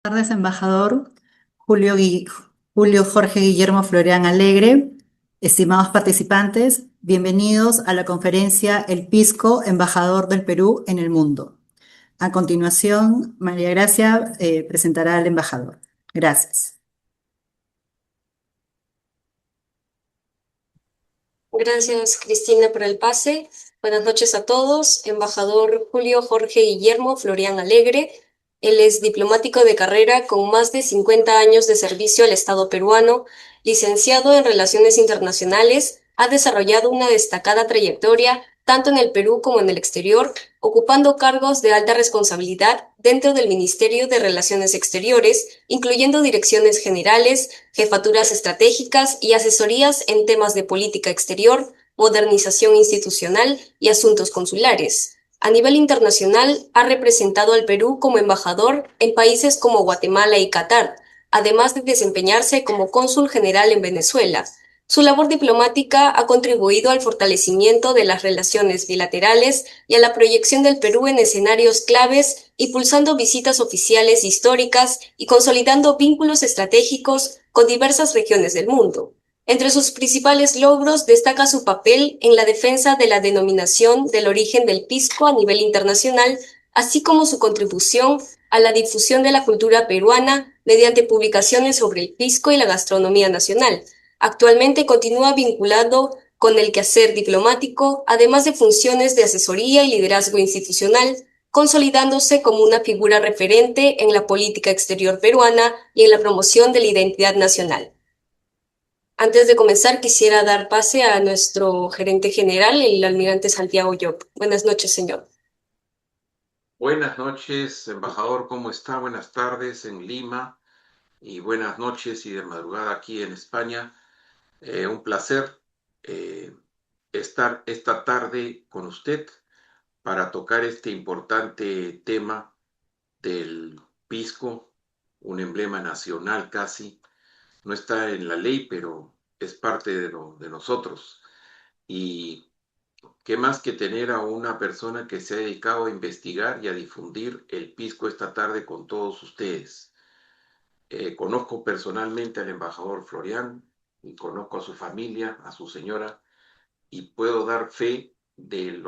Buenas tardes, embajador Julio Jorge Guillermo Florian Alegre. Estimados participantes, bienvenidos a la conferencia El Pisco, embajador del Perú en el mundo. A continuación, María Gracia presentará al embajador. Gracias. Gracias, Cristina, por el pase. Buenas noches a todos. Embajador Julio Jorge Guillermo Florian Alegre. Él es diplomático de carrera con más de 50 años de servicio al Estado peruano, licenciado en Relaciones Internacionales, ha desarrollado una destacada trayectoria tanto en el Perú como en el exterior, ocupando cargos de alta responsabilidad dentro del Ministerio de Relaciones Exteriores, incluyendo direcciones generales, jefaturas estratégicas y asesorías en temas de política exterior, modernización institucional y asuntos consulares. A nivel internacional, ha representado al Perú como embajador en países como Guatemala y Qatar, además de desempeñarse como cónsul general en Venezuela. Su labor diplomática ha contribuido al fortalecimiento de las relaciones bilaterales y a la proyección del Perú en escenarios claves, impulsando visitas oficiales históricas y consolidando vínculos estratégicos con diversas regiones del mundo. Entre sus principales logros destaca su papel en la defensa de la denominación del origen del pisco a nivel internacional, así como su contribución a la difusión de la cultura peruana mediante publicaciones sobre el pisco y la gastronomía nacional. Actualmente continúa vinculado con el quehacer diplomático, además de funciones de asesoría y liderazgo institucional, consolidándose como una figura referente en la política exterior peruana y en la promoción de la identidad nacional. Antes de comenzar, quisiera dar pase a nuestro gerente general, el almirante Santiago Llop. Buenas noches, señor. Buenas noches, embajador, ¿cómo está? Buenas tardes en Lima y buenas noches y de madrugada aquí en España. Un placer estar esta tarde con usted para tocar este importante tema del pisco, un emblema nacional casi. No está en la ley, pero es parte de nosotros. Y qué más que tener a una persona que se ha dedicado a investigar y a difundir el pisco esta tarde con todos ustedes. Conozco personalmente al embajador Florian y conozco a su familia, a su señora, y puedo dar fe de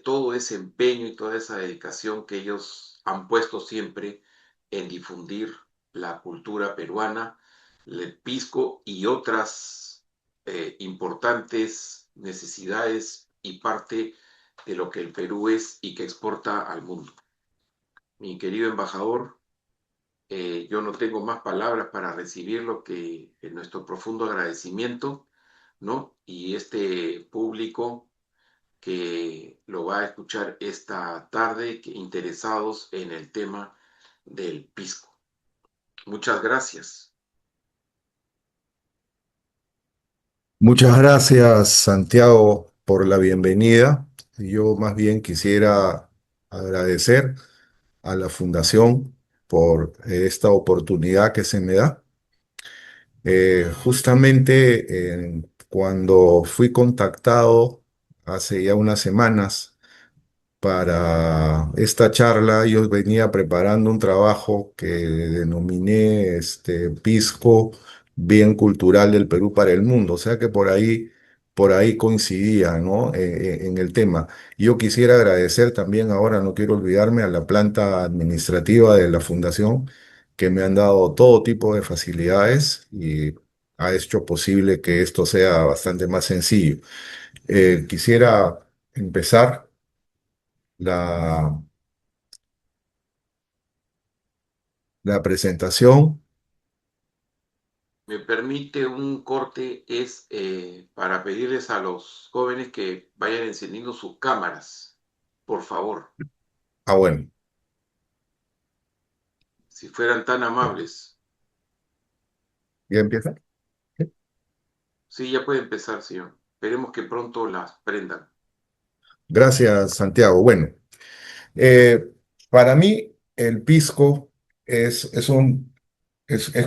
todo ese empeño y toda esa dedicación que ellos han puesto siempre en difundir la cultura peruana, el pisco y otras importantes necesidades y parte de lo que el Perú es y que exporta al mundo. Mi querido embajador, yo no tengo más palabras para recibir lo que nuestro profundo agradecimiento, ¿no? Y este público que lo va a escuchar esta tarde, interesados en el tema del pisco. Muchas gracias. Muchas gracias, Santiago, por la bienvenida. Yo más bien quisiera agradecer a la Fundación por esta oportunidad que se me da. Justamente cuando fui contactado hace ya unas semanas para esta charla, yo venía preparando un trabajo que denominé Pisco, Bien Cultural del Perú para el Mundo. O sea que por ahí coincidía, ¿no? En el tema. Yo quisiera agradecer también ahora, no quiero olvidarme, a la planta administrativa de la Fundación, que me han dado todo tipo de facilidades y ha hecho posible que esto sea bastante más sencillo. Quisiera empezar la, la presentación. Me permite un corte, es para pedirles a los jóvenes que vayan encendiendo sus cámaras, por favor, Bueno, si fueran tan amables. ¿ya empieza? Sí, ya puede empezar, señor. Esperemos que pronto las prendan. Gracias, Santiago. Bueno, eh, para mí el pisco es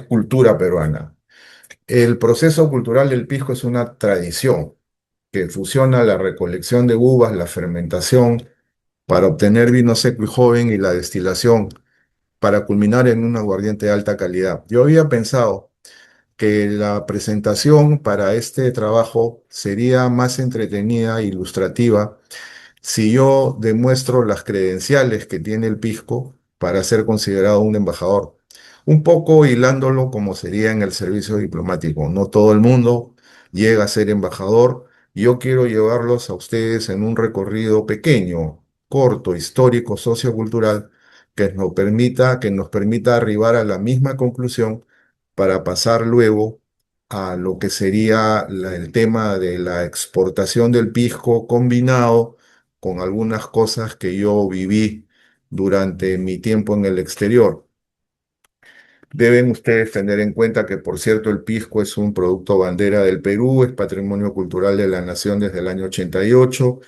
cultura peruana. El proceso cultural del pisco es una tradición que fusiona la recolección de uvas, la fermentación para obtener vino seco y joven y la destilación para culminar en un aguardiente de alta calidad. Yo había pensado que la presentación para este trabajo sería más entretenida e ilustrativa si yo demuestro las credenciales que tiene el pisco para ser considerado un embajador, un poco hilándolo como sería en el servicio diplomático. No todo el mundo llega a ser embajador. Yo quiero llevarlos a ustedes en un recorrido pequeño, corto, histórico, sociocultural, que nos permita arribar a la misma conclusión para pasar luego a lo que sería el tema de la exportación del pisco combinado con algunas cosas que yo viví durante mi tiempo en el exterior. Deben ustedes tener en cuenta que, por cierto, el pisco es un producto bandera del Perú, es patrimonio cultural de la nación desde el año 88,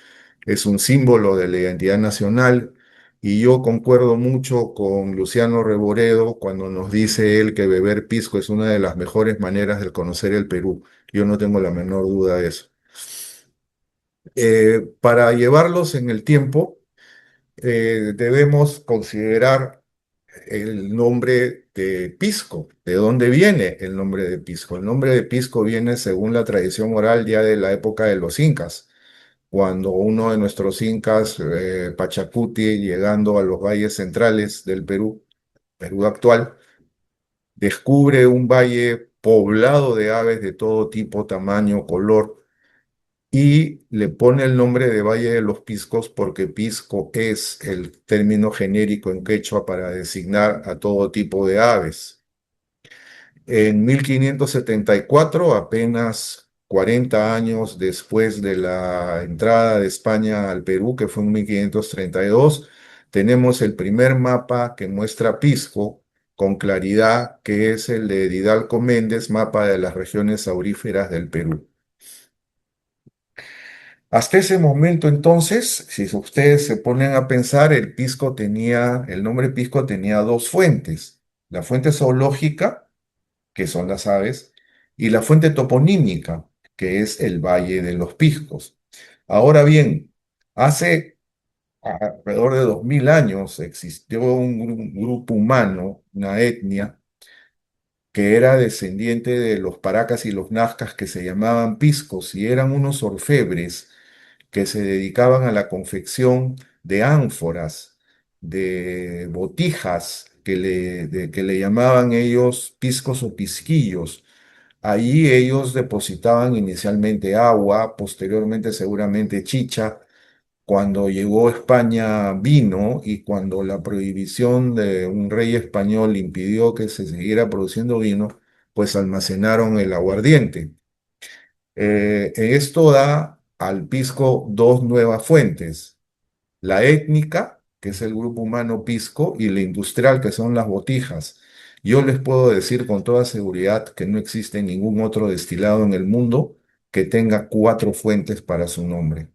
es un símbolo de la identidad nacional y yo concuerdo mucho con Luciano Reboredo cuando nos dice él que beber pisco es una de las mejores maneras de conocer el Perú. Yo no tengo la menor duda de eso. Para llevarlos en el tiempo, debemos considerar el nombre de Pisco. ¿De dónde viene el nombre de Pisco? El nombre de Pisco viene, según la tradición oral, ya de la época de los incas, cuando uno de nuestros incas, Pachacuti, llegando a los valles centrales del Perú, Perú actual, descubre un valle poblado de aves de todo tipo, tamaño, color, y le pone el nombre de Valle de los Piscos porque pisco es el término genérico en quechua para designar a todo tipo de aves. En 1574, apenas 40 años después de la entrada de España al Perú, que fue en 1532, tenemos el primer mapa que muestra Pisco con claridad, que es el de Didalco Méndez, mapa de las regiones auríferas del Perú. Hasta ese momento, entonces, si ustedes se ponen a pensar, el nombre pisco tenía dos fuentes: la fuente zoológica, que son las aves, y la fuente toponímica, que es el Valle de los Piscos. Ahora bien, hace alrededor de 2000 años existió un grupo humano, una etnia, que era descendiente de los Paracas y los Nazcas, que se llamaban piscos y eran unos orfebres que se dedicaban a la confección de ánforas, de botijas, que le llamaban ellos piscos o pisquillos. Allí ellos depositaban inicialmente agua, posteriormente seguramente chicha. Cuando llegó a España vino, y cuando la prohibición de un rey español impidió que se siguiera produciendo vino, pues almacenaron el aguardiente. Esto da al pisco dos nuevas fuentes: la étnica, que es el grupo humano pisco, y la industrial, que son las botijas. Yo les puedo decir con toda seguridad que no existe ningún otro destilado en el mundo que tenga cuatro fuentes para su nombre.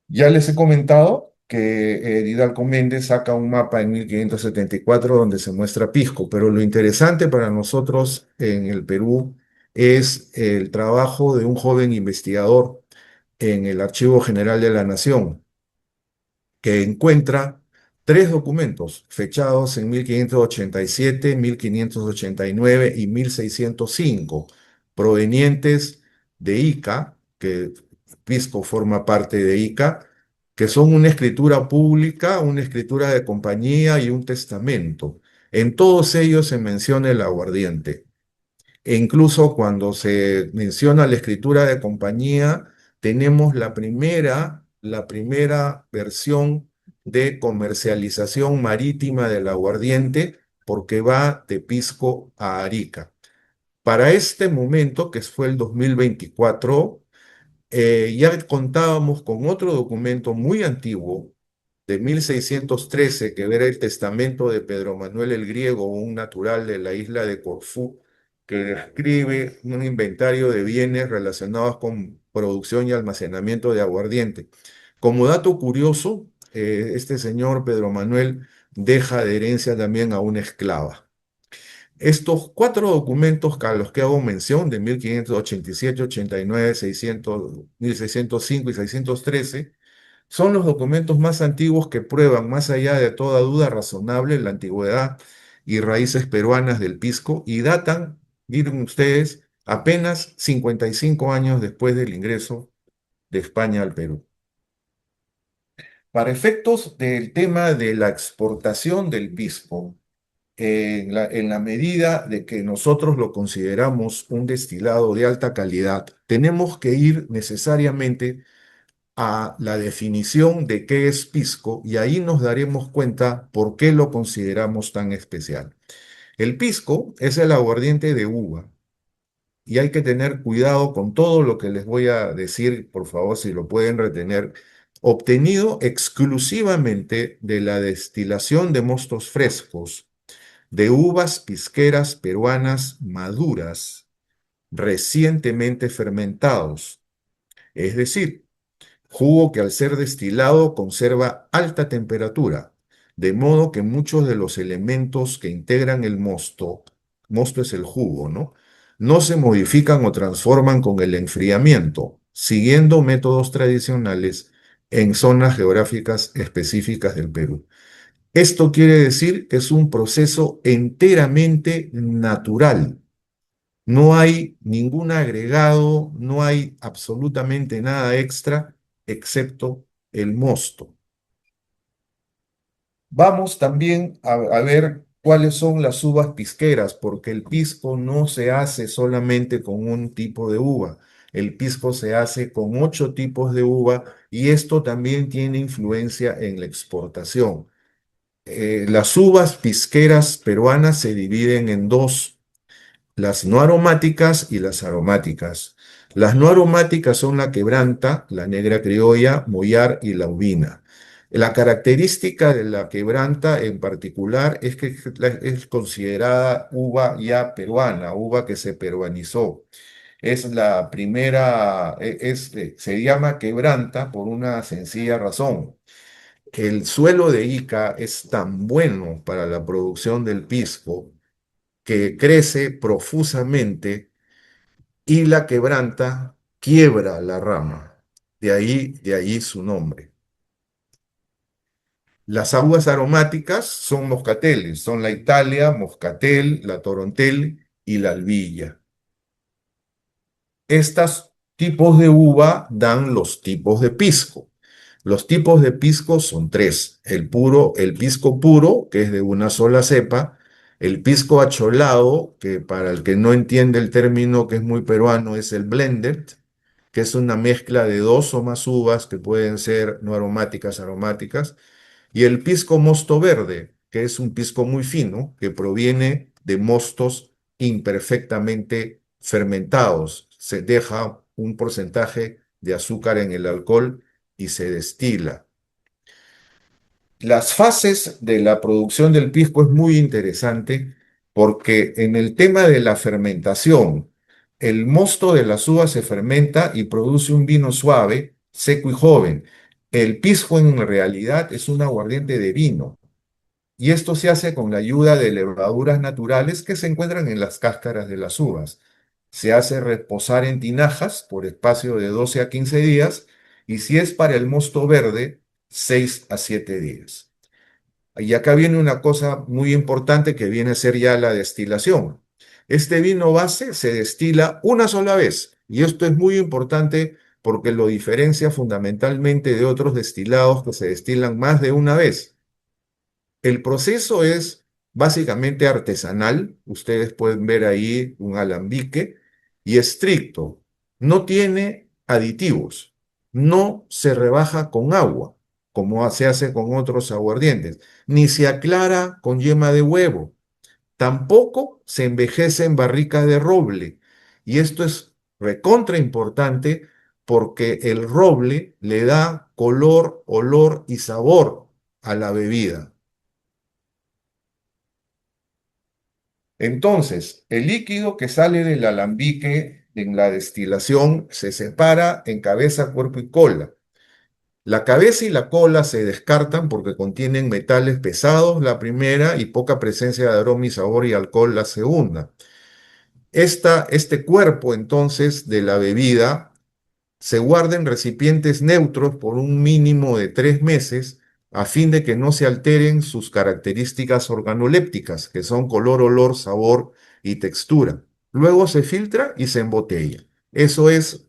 Ya les he comentado que Hidalgo Méndez saca un mapa en 1574 donde se muestra Pisco, pero lo interesante para nosotros en el Perú es el trabajo de un joven investigador en el Archivo General de la Nación, que encuentra tres documentos fechados en 1587, 1589 y 1605, provenientes de Ica, que Pisco forma parte de Ica, que son una escritura pública, una escritura de compañía y un testamento. En todos ellos se menciona el aguardiente. E incluso cuando se menciona la escritura de compañía, tenemos la primera versión de comercialización marítima del aguardiente, porque va de Pisco a Arica. Para este momento, que fue el 2024, ya contábamos con otro documento muy antiguo, de 1613, que era el testamento de Pedro Manuel el Griego, un natural de la isla de Corfú, que describe un inventario de bienes relacionados con producción y almacenamiento de aguardiente. Como dato curioso, este señor Pedro Manuel deja de herencia también a una esclava. Estos cuatro documentos a los que hago mención, de 1587, 89, 600, 1605 y 613, Son los documentos más antiguos que prueban, más allá de toda duda razonable, la antigüedad y raíces peruanas del pisco y datan, miren ustedes, apenas 55 años después del ingreso de España al Perú. Para efectos del tema de la exportación del pisco, en la medida de que nosotros lo consideramos un destilado de alta calidad, tenemos que ir necesariamente a la definición de qué es pisco y ahí nos daremos cuenta por qué lo consideramos tan especial. El pisco es el aguardiente de uva y hay que tener cuidado con todo lo que les voy a decir, por favor, si lo pueden retener, obtenido exclusivamente de la destilación de mostos frescos de uvas pisqueras peruanas maduras, recientemente fermentados, es decir, jugo que al ser destilado conserva alta temperatura, de modo que muchos de los elementos que integran el mosto es el jugo, ¿no? No se modifican o transforman con el enfriamiento, siguiendo métodos tradicionales en zonas geográficas específicas del Perú. Esto quiere decir que es un proceso enteramente natural. No hay ningún agregado, no hay absolutamente nada extra, excepto el mosto. Vamos también a ver cuáles son las uvas pisqueras, porque el pisco no se hace solamente con un tipo de uva. El pisco se hace con 8 tipos de uva y esto también tiene influencia en la exportación. Las uvas pisqueras peruanas se dividen en dos, las no aromáticas y las aromáticas. Las no aromáticas son la quebranta, la negra criolla, mollar y la uvina. La característica de la quebranta en particular es que es considerada uva ya peruana, uva que se peruanizó. Es la primera, se llama quebranta por una sencilla razón. El suelo de Ica es tan bueno para la producción del pisco que crece profusamente y la quebranta quiebra la rama. De ahí su nombre. Las aguas aromáticas son moscateles, son la Italia, moscatel, la torontel y la albilla. Estos tipos de uva dan los tipos de pisco. Los tipos de pisco son tres. El pisco puro, que es de una sola cepa. El pisco acholado, que para el que no entiende el término que es muy peruano, es el blended, que es una mezcla de dos o más uvas que pueden ser no aromáticas, aromáticas. Y el pisco mosto verde, que es un pisco muy fino, que proviene de mostos imperfectamente fermentados. Se deja un porcentaje de azúcar en el alcohol y se destila. Las fases de la producción del pisco es muy interesante porque en el tema de la fermentación, el mosto de las uvas se fermenta y produce un vino suave, seco y joven. El pisco en realidad es un aguardiente de vino y esto se hace con la ayuda de levaduras naturales que se encuentran en las cáscaras de las uvas. Se hace reposar en tinajas por espacio de 12 a 15 días y si es para el mosto verde, 6 a 7 días. Y acá viene una cosa muy importante que viene a ser ya la destilación. Este vino base se destila una sola vez y esto es muy importante porque lo diferencia fundamentalmente de otros destilados que se destilan más de una vez. El proceso es básicamente artesanal. Ustedes pueden ver ahí un alambique y estricto. No tiene aditivos. No se rebaja con agua, como se hace con otros aguardientes. Ni se aclara con yema de huevo. Tampoco se envejece en barrica de roble. Y esto es recontra importante porque el roble le da color, olor y sabor a la bebida. Entonces, el líquido que sale del alambique en la destilación se separa en cabeza, cuerpo y cola. La cabeza y la cola se descartan porque contienen metales pesados la primera y poca presencia de aroma y sabor y alcohol la segunda. Este cuerpo entonces de la bebida se guarda en recipientes neutros por un mínimo de 3 meses a fin de que no se alteren sus características organolépticas, que son color, olor, sabor y textura. Luego se filtra y se embotella. Eso es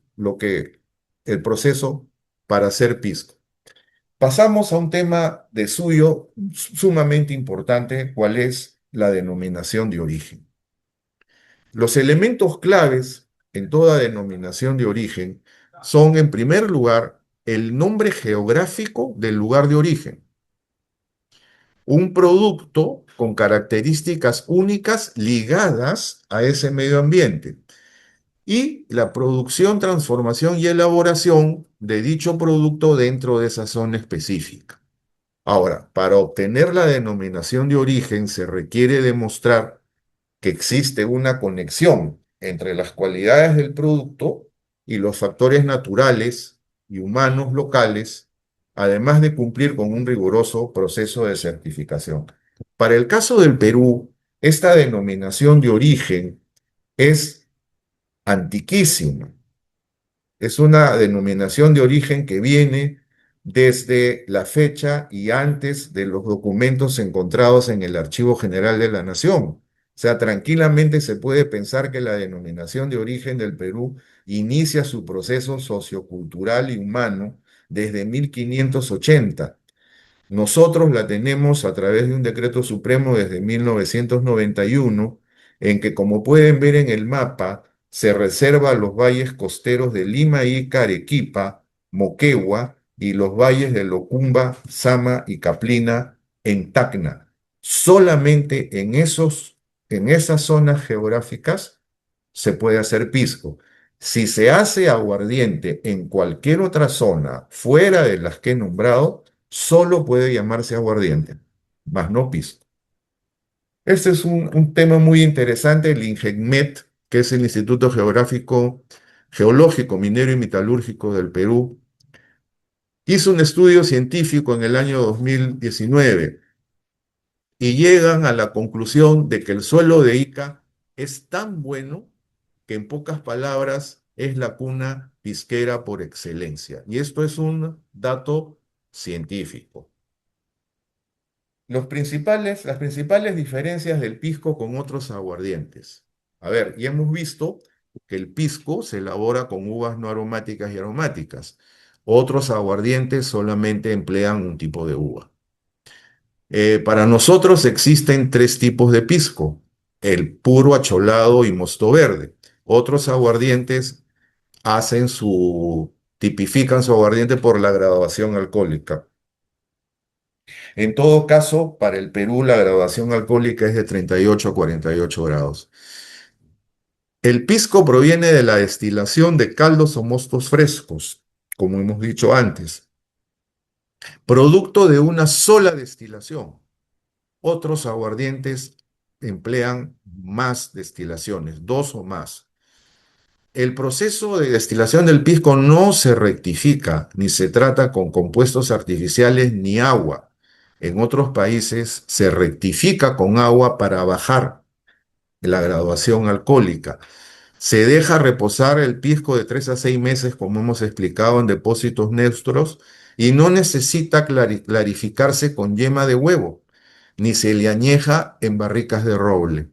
el proceso para hacer pisco. Pasamos a un tema de suyo sumamente importante, cuál es la denominación de origen. Los elementos claves en toda denominación de origen son, en primer lugar, el nombre geográfico del lugar de origen, un producto con características únicas ligadas a ese medio ambiente y la producción, transformación y elaboración de dicho producto dentro de esa zona específica. Ahora, para obtener la denominación de origen se requiere demostrar que existe una conexión entre las cualidades del producto y los factores naturales y humanos locales, además de cumplir con un riguroso proceso de certificación. Para el caso del Perú, esta denominación de origen es antiquísima. Es una denominación de origen que viene desde la fecha y antes de los documentos encontrados en el Archivo General de la Nación. O sea, tranquilamente se puede pensar que la denominación de origen del Perú inicia su proceso sociocultural y humano desde 1580. Nosotros la tenemos a través de un decreto supremo desde 1991, en que, como pueden ver en el mapa, se reserva los valles costeros de Lima, Ica, Arequipa, Moquegua y los valles de Locumba, Sama y Caplina en Tacna. Solamente en esas zonas geográficas se puede hacer pisco. Si se hace aguardiente en cualquier otra zona fuera de las que he nombrado, solo puede llamarse aguardiente, más no pisco. Este es un tema muy interesante. El INGECMET, que es el Instituto Geológico, Minero y Metalúrgico del Perú, hizo un estudio científico en el año 2019 y llegan a la conclusión de que el suelo de Ica es tan bueno que, en pocas palabras, es la cuna pisquera por excelencia. Y esto es un dato científico. Las principales diferencias del pisco con otros aguardientes. A ver, ya hemos visto que el pisco se elabora con uvas no aromáticas y aromáticas. Otros aguardientes solamente emplean un tipo de uva. Para nosotros existen 3 tipos de pisco: el puro, acholado y mosto verde. Otros aguardientes tipifican su aguardiente por la graduación alcohólica. En todo caso, para el Perú la graduación alcohólica es de 38 a 48 grados. El pisco proviene de la destilación de caldos o mostos frescos, como hemos dicho antes, producto de una sola destilación. Otros aguardientes emplean más destilaciones, 2 o más. El proceso de destilación del pisco no se rectifica, ni se trata con compuestos artificiales ni agua. En otros países se rectifica con agua para bajar la graduación alcohólica. Se deja reposar el pisco de 3 a 6 meses, como hemos explicado, en depósitos neutros, y no necesita clarificarse con yema de huevo, ni se le añeja en barricas de roble.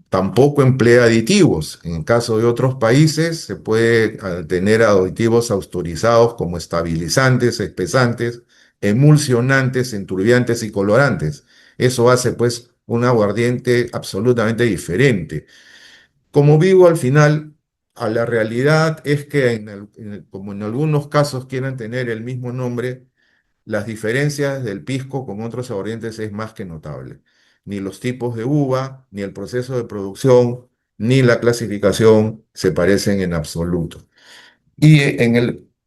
Tampoco emplea aditivos. En el caso de otros países se puede tener aditivos autorizados como estabilizantes, espesantes, emulsionantes, enturbiantes y colorantes. Eso hace pues un aguardiente absolutamente diferente. Como digo, al final, a la realidad es que como en algunos casos quieran tener el mismo nombre, las diferencias del pisco con otros aguardientes es más que notable. Ni los tipos de uva, ni el proceso de producción, ni la clasificación se parecen en absoluto. Y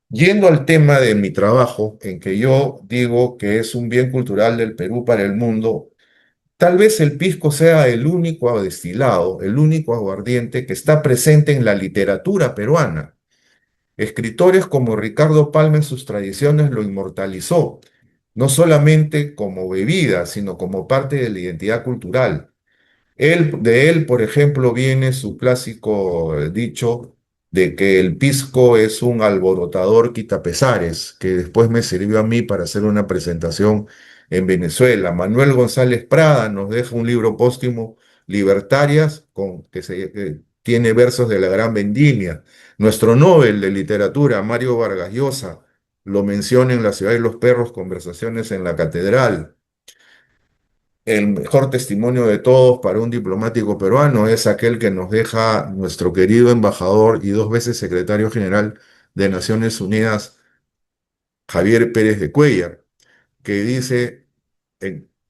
yendo al tema de mi trabajo, en que yo digo que es un bien cultural del Perú para el mundo, tal vez el pisco sea el único destilado, el único aguardiente que está presente en la literatura peruana. Escritores como Ricardo Palma en sus tradiciones lo inmortalizó, no solamente como bebida, sino como parte de la identidad cultural. De él, por ejemplo, viene su clásico dicho: de que el pisco es un alborotador quitapesares, que después me sirvió a mí para hacer una presentación en Venezuela. Manuel González Prada nos deja un libro póstumo, Libertarias, que tiene versos de la Gran Vendimia. Nuestro Nobel de Literatura, Mario Vargas Llosa, lo menciona en La Ciudad de los Perros, Conversaciones en la Catedral. El mejor testimonio de todos para un diplomático peruano es aquel que nos deja nuestro querido embajador y 2 veces secretario general de Naciones Unidas, Javier Pérez de Cuellar, que dice,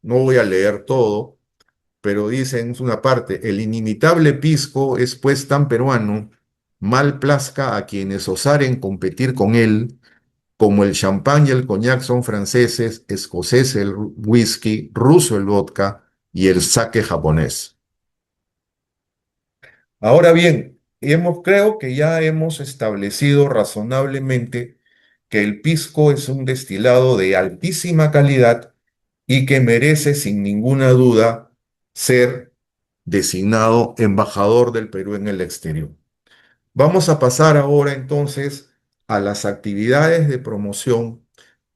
no voy a leer todo, pero dice en una parte: el inimitable pisco es pues tan peruano, mal plazca a quienes osaren competir con él, como el champán y el coñac son franceses, escocés el whisky, ruso el vodka y el sake japonés. Ahora bien, creo que ya hemos establecido razonablemente que el pisco es un destilado de altísima calidad y que merece sin ninguna duda ser designado embajador del Perú en el exterior. Vamos a pasar ahora entonces a las actividades de promoción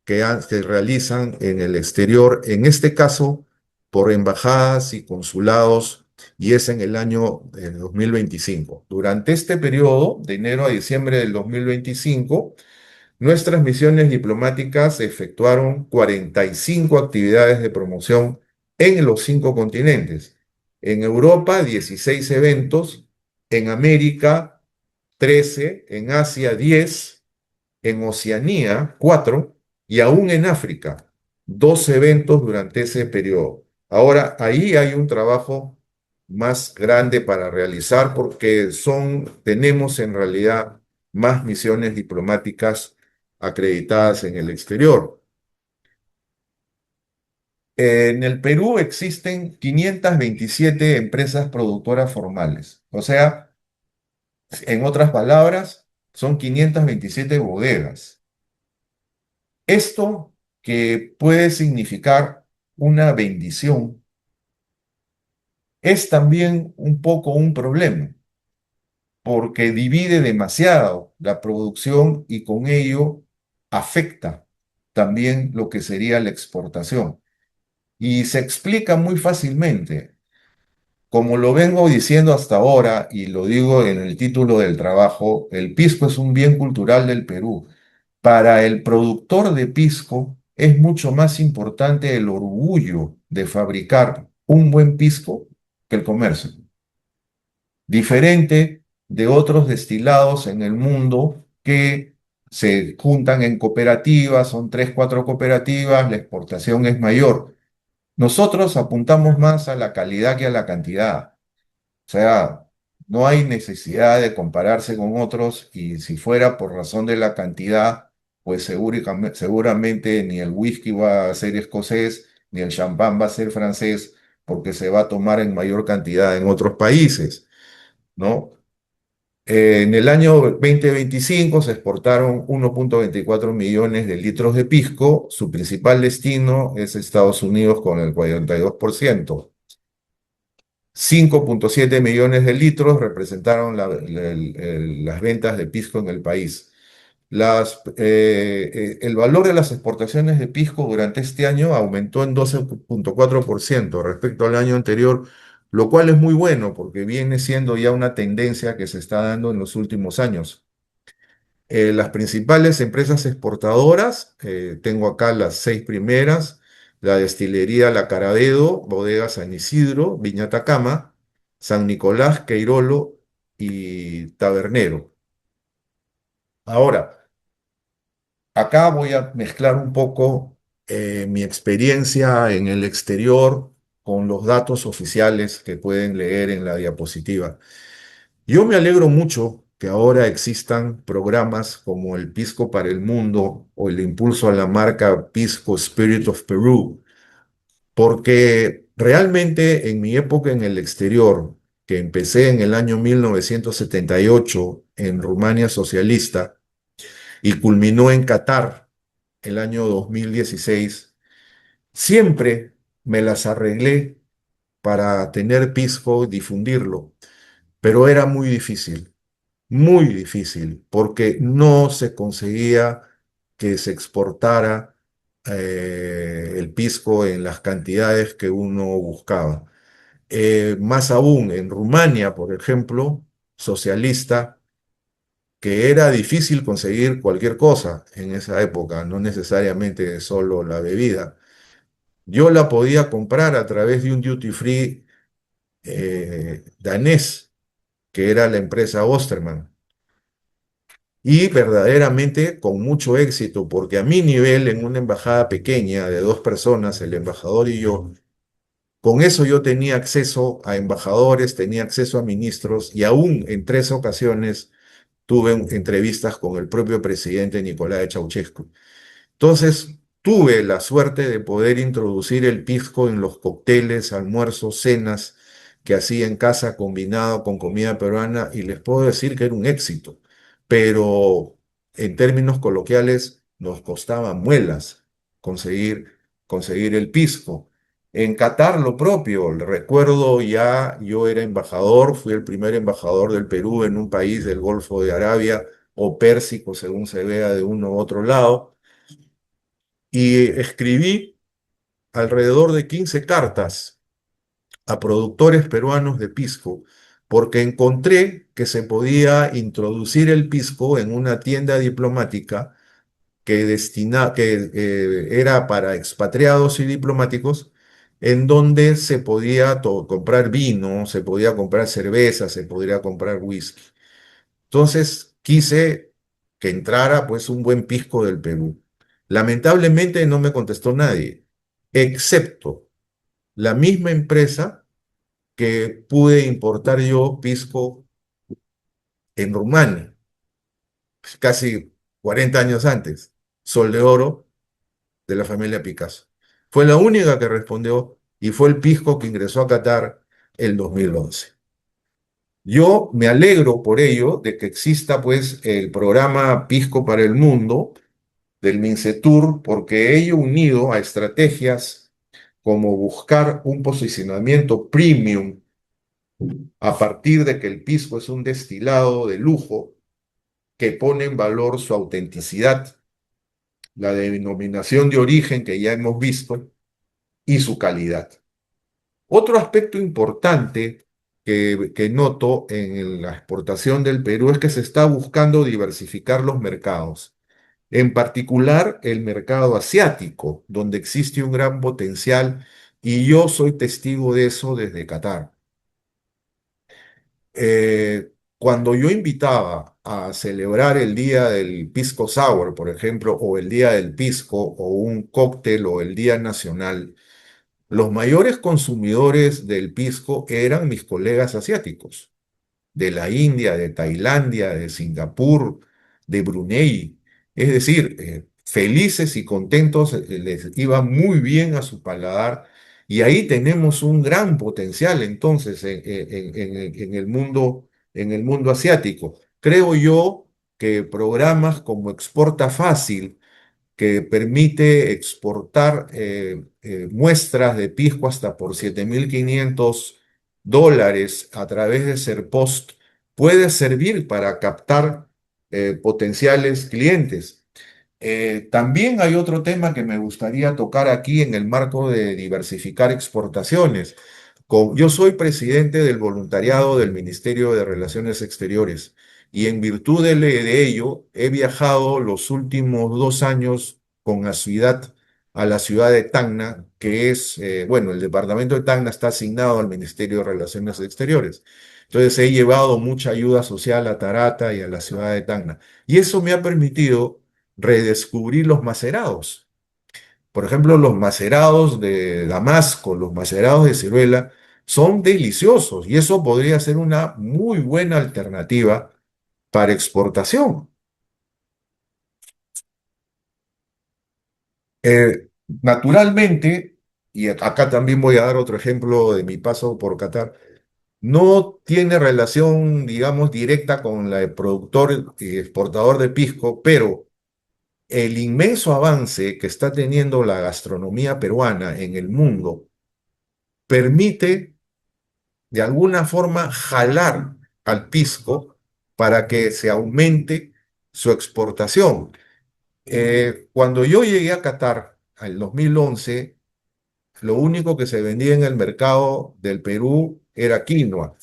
que realizan en el exterior, en este caso por embajadas y consulados, y es en el año 2025. Durante este periodo, de enero a diciembre del 2025, nuestras misiones diplomáticas efectuaron 45 actividades de promoción en los 5 continentes. En Europa, 16 eventos, en América, 13, en Asia, 10, en Oceanía, 4, y aún en África, 2 eventos durante ese periodo. Ahora, ahí hay un trabajo más grande para realizar porque tenemos en realidad más misiones diplomáticas acreditadas en el exterior. En el Perú existen 527 empresas productoras formales, o sea, en otras palabras, son 527 bodegas. Esto, que puede significar una bendición, es también un poco un problema, porque divide demasiado la producción y con ello afecta también lo que sería la exportación. Y se explica muy fácilmente. Como lo vengo diciendo hasta ahora, y lo digo en el título del trabajo, el pisco es un bien cultural del Perú. Para el productor de pisco es mucho más importante el orgullo de fabricar un buen pisco que el comercio. Diferente de otros destilados en el mundo que se juntan en cooperativas, son 3, 4 cooperativas, la exportación es mayor. Nosotros apuntamos más a la calidad que a la cantidad. O sea, no hay necesidad de compararse con otros, y si fuera por razón de la cantidad, pues seguramente ni el whisky va a ser escocés, ni el champán va a ser francés, porque se va a tomar en mayor cantidad en otros países, ¿no? En el año 2025 se exportaron 1,24 millones de litros de pisco. Su principal destino es Estados Unidos con el 42%. 5,7 millones de litros representaron las ventas de pisco en el país. El valor de las exportaciones de pisco durante este año aumentó en 12,4% respecto al año anterior, lo cual es muy bueno porque viene siendo ya una tendencia que se está dando en los últimos años. Las principales empresas exportadoras, tengo acá las 6 primeras: la destilería La Caravedo, Bodega San Isidro, Viña Atacama, San Nicolás, Queirolo y Tabernero. Ahora, acá voy a mezclar un poco mi experiencia en el exterior con los datos oficiales que pueden leer en la diapositiva. Yo me alegro mucho que ahora existan programas como el Pisco para el Mundo o el impulso a la marca Pisco Spirit of Peru, porque realmente en mi época en el exterior, que empecé en el año 1978 en Rumania socialista y culminó en Qatar el año 2016, siempre me las arreglé para tener pisco y difundirlo, pero era muy difícil. muy difícil, porque no se conseguía que se exportara el pisco en las cantidades que uno buscaba. Más aún, en Rumania, por ejemplo, socialista, que era difícil conseguir cualquier cosa en esa época, no necesariamente solo la bebida. Yo la podía comprar a través de un duty free danés, que era la empresa Osterman. Y verdaderamente con mucho éxito, porque a mi nivel, en una embajada pequeña de 2 personas, el embajador y yo, con eso yo tenía acceso a embajadores, tenía acceso a ministros y aún en 3 ocasiones tuve entrevistas con el propio presidente Nicolae Ceausescu. Entonces, tuve la suerte de poder introducir el pisco en los cócteles, almuerzos, cenas que hacía en casa combinado con comida peruana y les puedo decir que era un éxito, pero en términos coloquiales nos costaba muelas conseguir, conseguir el pisco. En Qatar lo propio, recuerdo ya, yo era embajador, fui el primer embajador del Perú en un país del Golfo de Arabia o Pérsico, según se vea de uno u otro lado y escribí alrededor de 15 cartas a productores peruanos de pisco, porque encontré que se podía introducir el pisco en una tienda diplomática que era para expatriados y diplomáticos, en donde se podía comprar vino, se podía comprar cerveza, se podría comprar whisky. Entonces quise que entrara pues un buen pisco del Perú. Lamentablemente no me contestó nadie, excepto la misma empresa que pude importar yo pisco en Rumania, casi 40 años antes, Sol de Oro de la familia Picasso. Fue la única que respondió y fue el pisco que ingresó a Qatar el 2011. Yo me alegro por ello de que exista pues el programa Pisco para el Mundo del Mincetur, porque ello unido a estrategias como buscar un posicionamiento premium a partir de que el pisco es un destilado de lujo que pone en valor su autenticidad, la denominación de origen que ya hemos visto y su calidad. Otro aspecto importante que noto en la exportación del Perú es que se está buscando diversificar los mercados, en particular el mercado asiático, donde existe un gran potencial y yo soy testigo de eso desde Qatar. Cuando yo invitaba a celebrar el día del Pisco Sour, por ejemplo, o el día del Pisco, o un cóctel, o el Día Nacional, los mayores consumidores del pisco eran mis colegas asiáticos de la India, de Tailandia, de Singapur, de Brunei. Es decir, felices y contentos, les iba muy bien a su paladar y ahí tenemos un gran potencial entonces en el mundo asiático. Creo yo que programas como Exporta Fácil, que permite exportar muestras de pisco hasta por $7.500 a través de Serpost, puede servir para captar potenciales clientes. También hay otro tema que me gustaría tocar aquí en el marco de diversificar exportaciones. Yo soy presidente del voluntariado del Ministerio de Relaciones Exteriores y en virtud de ello he viajado los últimos 2 años con asiduidad a la ciudad de Tacna, que es, bueno, el departamento de Tacna está asignado al Ministerio de Relaciones Exteriores. Entonces he llevado mucha ayuda social a Tarata y a la ciudad de Tacna. Y eso me ha permitido redescubrir los macerados. Por ejemplo, los macerados de Damasco, los macerados de ciruela, son deliciosos y eso podría ser una muy buena alternativa para exportación. Naturalmente, y acá también voy a dar otro ejemplo de mi paso por Qatar, no tiene relación, digamos, directa con la de productor y exportador de pisco, pero el inmenso avance que está teniendo la gastronomía peruana en el mundo permite de alguna forma jalar al pisco para que se aumente su exportación. Cuando yo llegué a Qatar, en el 2011, lo único que se vendía en el mercado del Perú era quinoa.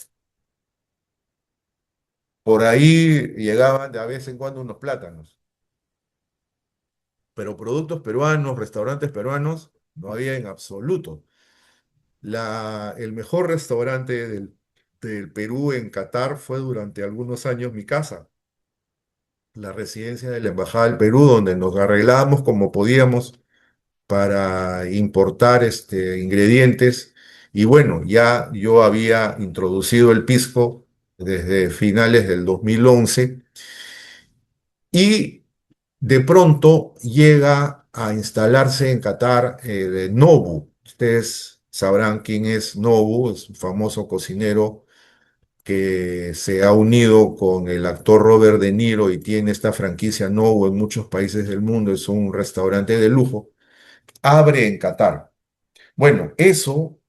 Por ahí llegaban de vez en cuando unos plátanos, pero productos peruanos, restaurantes peruanos, no había en absoluto. El mejor restaurante del Perú en Qatar fue durante algunos años mi casa, la residencia de la Embajada del Perú, donde nos arreglábamos como podíamos para importar ingredientes. Y bueno, ya yo había introducido el pisco desde finales del 2011 y de pronto llega a instalarse en Qatar de Nobu. Ustedes sabrán quién es Nobu, es un famoso cocinero que se ha unido con el actor Robert De Niro y tiene esta franquicia Nobu en muchos países del mundo, es un restaurante de lujo, abre en Qatar. Bueno, eso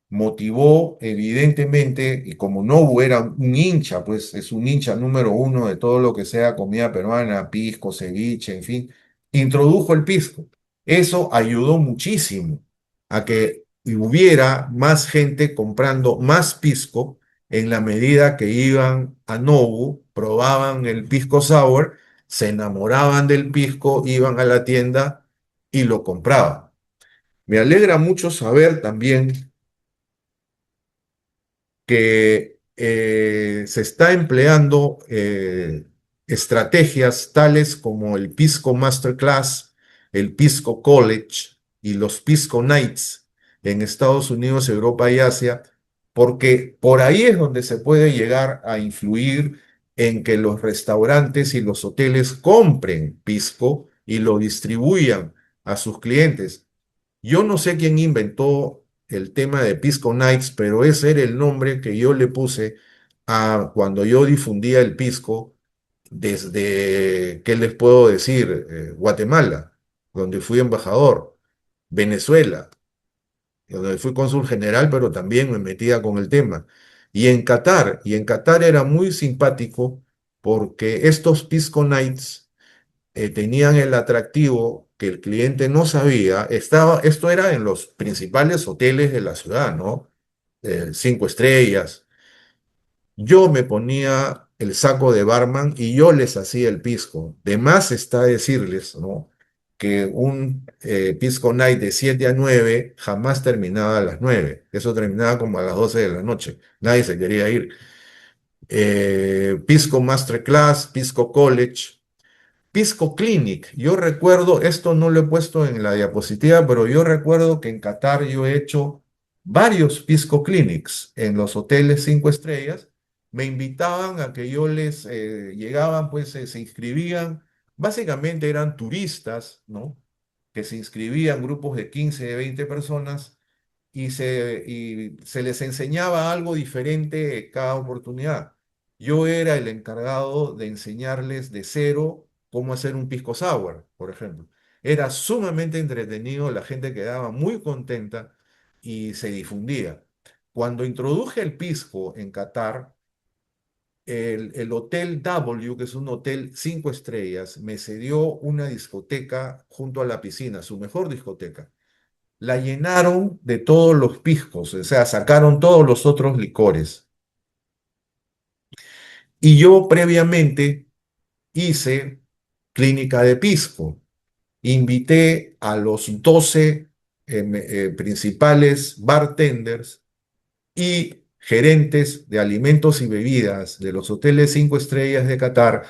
motivó evidentemente, y como Nobu era un hincha, pues es un hincha número uno de todo lo que sea comida peruana, pisco, ceviche, en fin, introdujo el pisco. Eso ayudó muchísimo a que hubiera más gente comprando más pisco en la medida que iban a Nobu, probaban el pisco sour, se enamoraban del pisco, iban a la tienda y lo compraban. Me alegra mucho saber también que se está empleando estrategias tales como el Pisco Masterclass, el Pisco College y los Pisco Nights en Estados Unidos, Europa y Asia, porque por ahí es donde se puede llegar a influir en que los restaurantes y los hoteles compren pisco y lo distribuyan a sus clientes. Yo no sé quién inventó el tema de Pisco Nights, pero ese era el nombre que yo le puse a cuando yo difundía el pisco desde, ¿qué les puedo decir? Guatemala, donde fui embajador, Venezuela, donde fui cónsul general, pero también me metía con el tema. Y en Qatar era muy simpático porque estos Pisco Nights tenían el atractivo que el cliente no sabía, esto era en los principales hoteles de la ciudad, ¿no? 5 estrellas. Yo me ponía el saco de barman y yo les hacía el pisco. De más está decirles, ¿no? Que un pisco night de 7 a 9 jamás terminaba a las 9. Eso terminaba como a las 12 de la noche. Nadie se quería ir. Pisco Masterclass, Pisco College. Pisco Clinic, yo recuerdo, esto no lo he puesto en la diapositiva, pero yo recuerdo que en Qatar yo he hecho varios Pisco Clinics en los hoteles 5 estrellas. Me invitaban a que yo les llegaban, pues se inscribían, básicamente eran turistas, ¿no? Que se inscribían grupos de 15, de 20 personas y se les enseñaba algo diferente cada oportunidad. Yo era el encargado de enseñarles de cero cómo hacer un pisco sour, por ejemplo. Era sumamente entretenido, la gente quedaba muy contenta y se difundía. Cuando introduje el pisco en Qatar, el Hotel W, que es un hotel 5 estrellas, me cedió una discoteca junto a la piscina, su mejor discoteca. La llenaron de todos los piscos, o sea, sacaron todos los otros licores. Y yo previamente hice clínica de pisco. Invité a los 12 principales bartenders y gerentes de alimentos y bebidas de los hoteles 5 estrellas de Qatar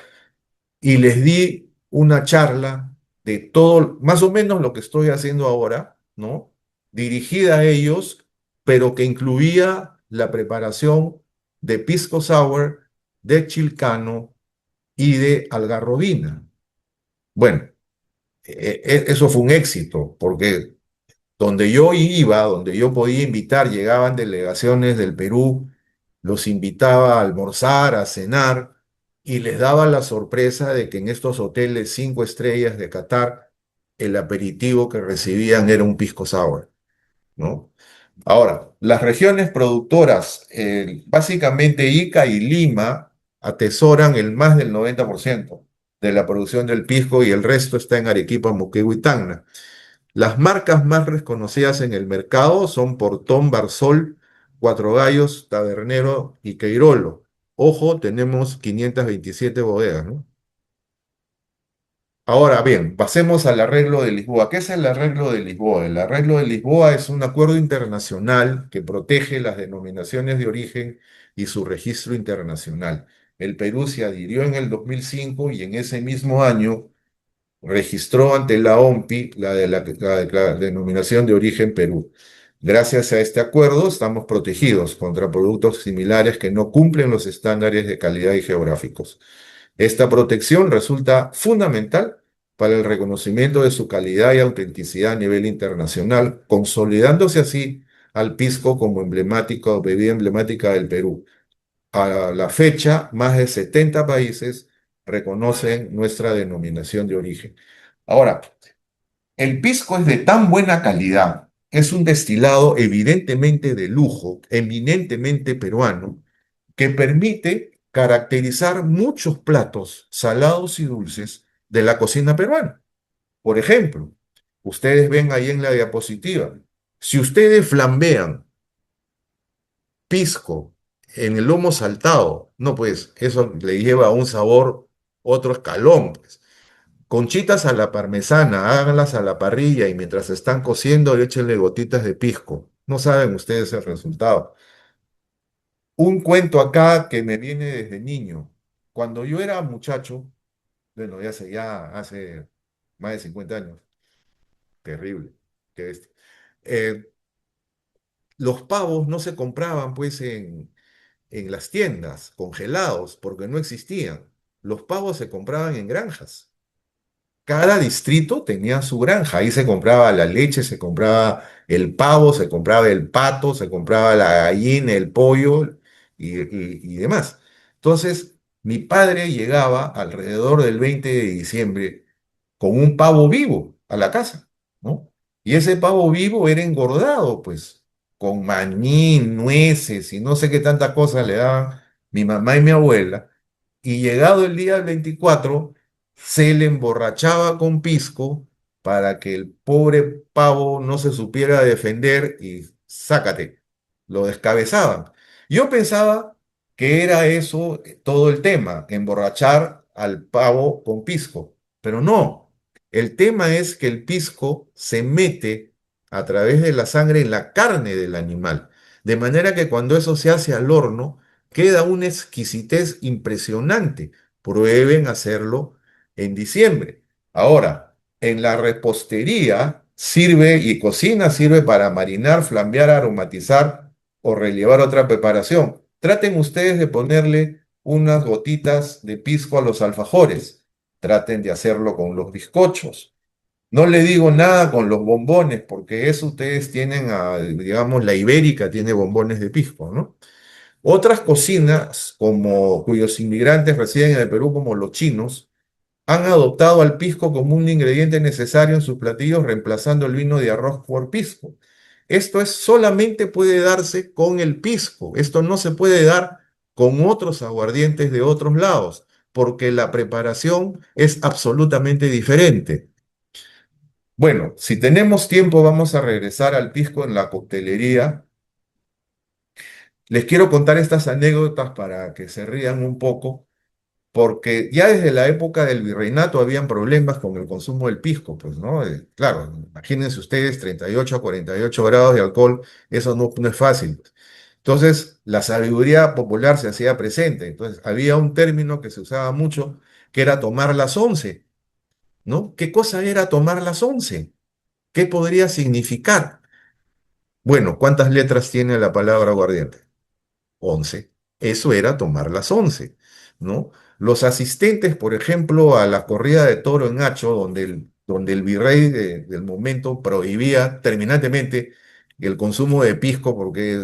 y les di una charla de todo, más o menos lo que estoy haciendo ahora, ¿no? Dirigida a ellos, pero que incluía la preparación de pisco sour, de chilcano y de algarrobina. Bueno, eso fue un éxito, porque donde yo iba, donde yo podía invitar, llegaban delegaciones del Perú, los invitaba a almorzar, a cenar, y les daba la sorpresa de que en estos hoteles 5 estrellas de Qatar, el aperitivo que recibían era un pisco sour, ¿no? Ahora, las regiones productoras, básicamente Ica y Lima, atesoran el más del 90% de la producción del pisco y el resto está en Arequipa, Moquegua y Tacna. Las marcas más reconocidas en el mercado son Portón, Barsol, Cuatro Gallos, Tabernero y Queirolo. Ojo, tenemos 527 bodegas, ¿no? Ahora bien, pasemos al arreglo de Lisboa. ¿Qué es el arreglo de Lisboa? El arreglo de Lisboa es un acuerdo internacional que protege las denominaciones de origen y su registro internacional. El Perú se adhirió en el 2005 y en ese mismo año registró ante la OMPI la denominación de origen Perú. Gracias a este acuerdo estamos protegidos contra productos similares que no cumplen los estándares de calidad y geográficos. Esta protección resulta fundamental para el reconocimiento de su calidad y autenticidad a nivel internacional, consolidándose así al pisco como bebida emblemática del Perú. A la fecha, más de 70 países reconocen nuestra denominación de origen. Ahora, el pisco es de tan buena calidad, es un destilado evidentemente de lujo, eminentemente peruano, que permite caracterizar muchos platos salados y dulces de la cocina peruana. Por ejemplo, ustedes ven ahí en la diapositiva, si ustedes flambean pisco en el lomo saltado, no pues eso le lleva a un sabor, otro escalón, pues. Conchitas a la parmesana, háganlas a la parrilla y mientras están cociendo, échenle gotitas de pisco. No saben ustedes el resultado. Un cuento acá que me viene desde niño. Cuando yo era muchacho, bueno, ya hace más de 50 años, terrible, qué bestia. Eh, los pavos no se compraban pues en las tiendas congelados porque no existían. Los pavos se compraban en granjas. Cada distrito tenía su granja. Ahí se compraba la leche, se compraba el pavo, se compraba el pato, se compraba la gallina, el pollo y demás. Entonces, mi padre llegaba alrededor del 20 de diciembre con un pavo vivo a la casa, ¿no? Y ese pavo vivo era engordado, pues, con maní, nueces y no sé qué tantas cosas le daban mi mamá y mi abuela. Y llegado el día del 24 se le emborrachaba con pisco para que el pobre pavo no se supiera defender y sácate, lo descabezaban. Yo pensaba que era eso todo el tema, emborrachar al pavo con pisco, pero no. El tema es que el pisco se mete a través de la sangre en la carne del animal, de manera que cuando eso se hace al horno, queda una exquisitez impresionante. Prueben hacerlo en diciembre. Ahora, en la repostería sirve y cocina sirve para marinar, flambear, aromatizar o rellevar otra preparación. Traten ustedes de ponerle unas gotitas de pisco a los alfajores. Traten de hacerlo con los bizcochos. No le digo nada con los bombones, porque eso ustedes tienen, digamos, la ibérica tiene bombones de pisco, ¿no? Otras cocinas, como cuyos inmigrantes residen en el Perú, como los chinos, han adoptado al pisco como un ingrediente necesario en sus platillos, reemplazando el vino de arroz por pisco. Esto solamente puede darse con el pisco. Esto no se puede dar con otros aguardientes de otros lados, porque la preparación es absolutamente diferente. Bueno, si tenemos tiempo, vamos a regresar al pisco en la coctelería. Les quiero contar estas anécdotas para que se rían un poco, porque ya desde la época del virreinato habían problemas con el consumo del pisco, pues, ¿no? Claro, imagínense ustedes 38 a 48 grados de alcohol, eso no es fácil, pues. Entonces, la sabiduría popular se hacía presente. Entonces, había un término que se usaba mucho, que era tomar las 11, ¿no? ¿Qué cosa era tomar las 11? ¿Qué podría significar? Bueno, ¿cuántas letras tiene la palabra aguardiente? 11. Eso era tomar las 11, ¿no? Los asistentes, por ejemplo, a la corrida de toro en Hacho, donde el virrey del momento prohibía terminantemente el consumo de pisco porque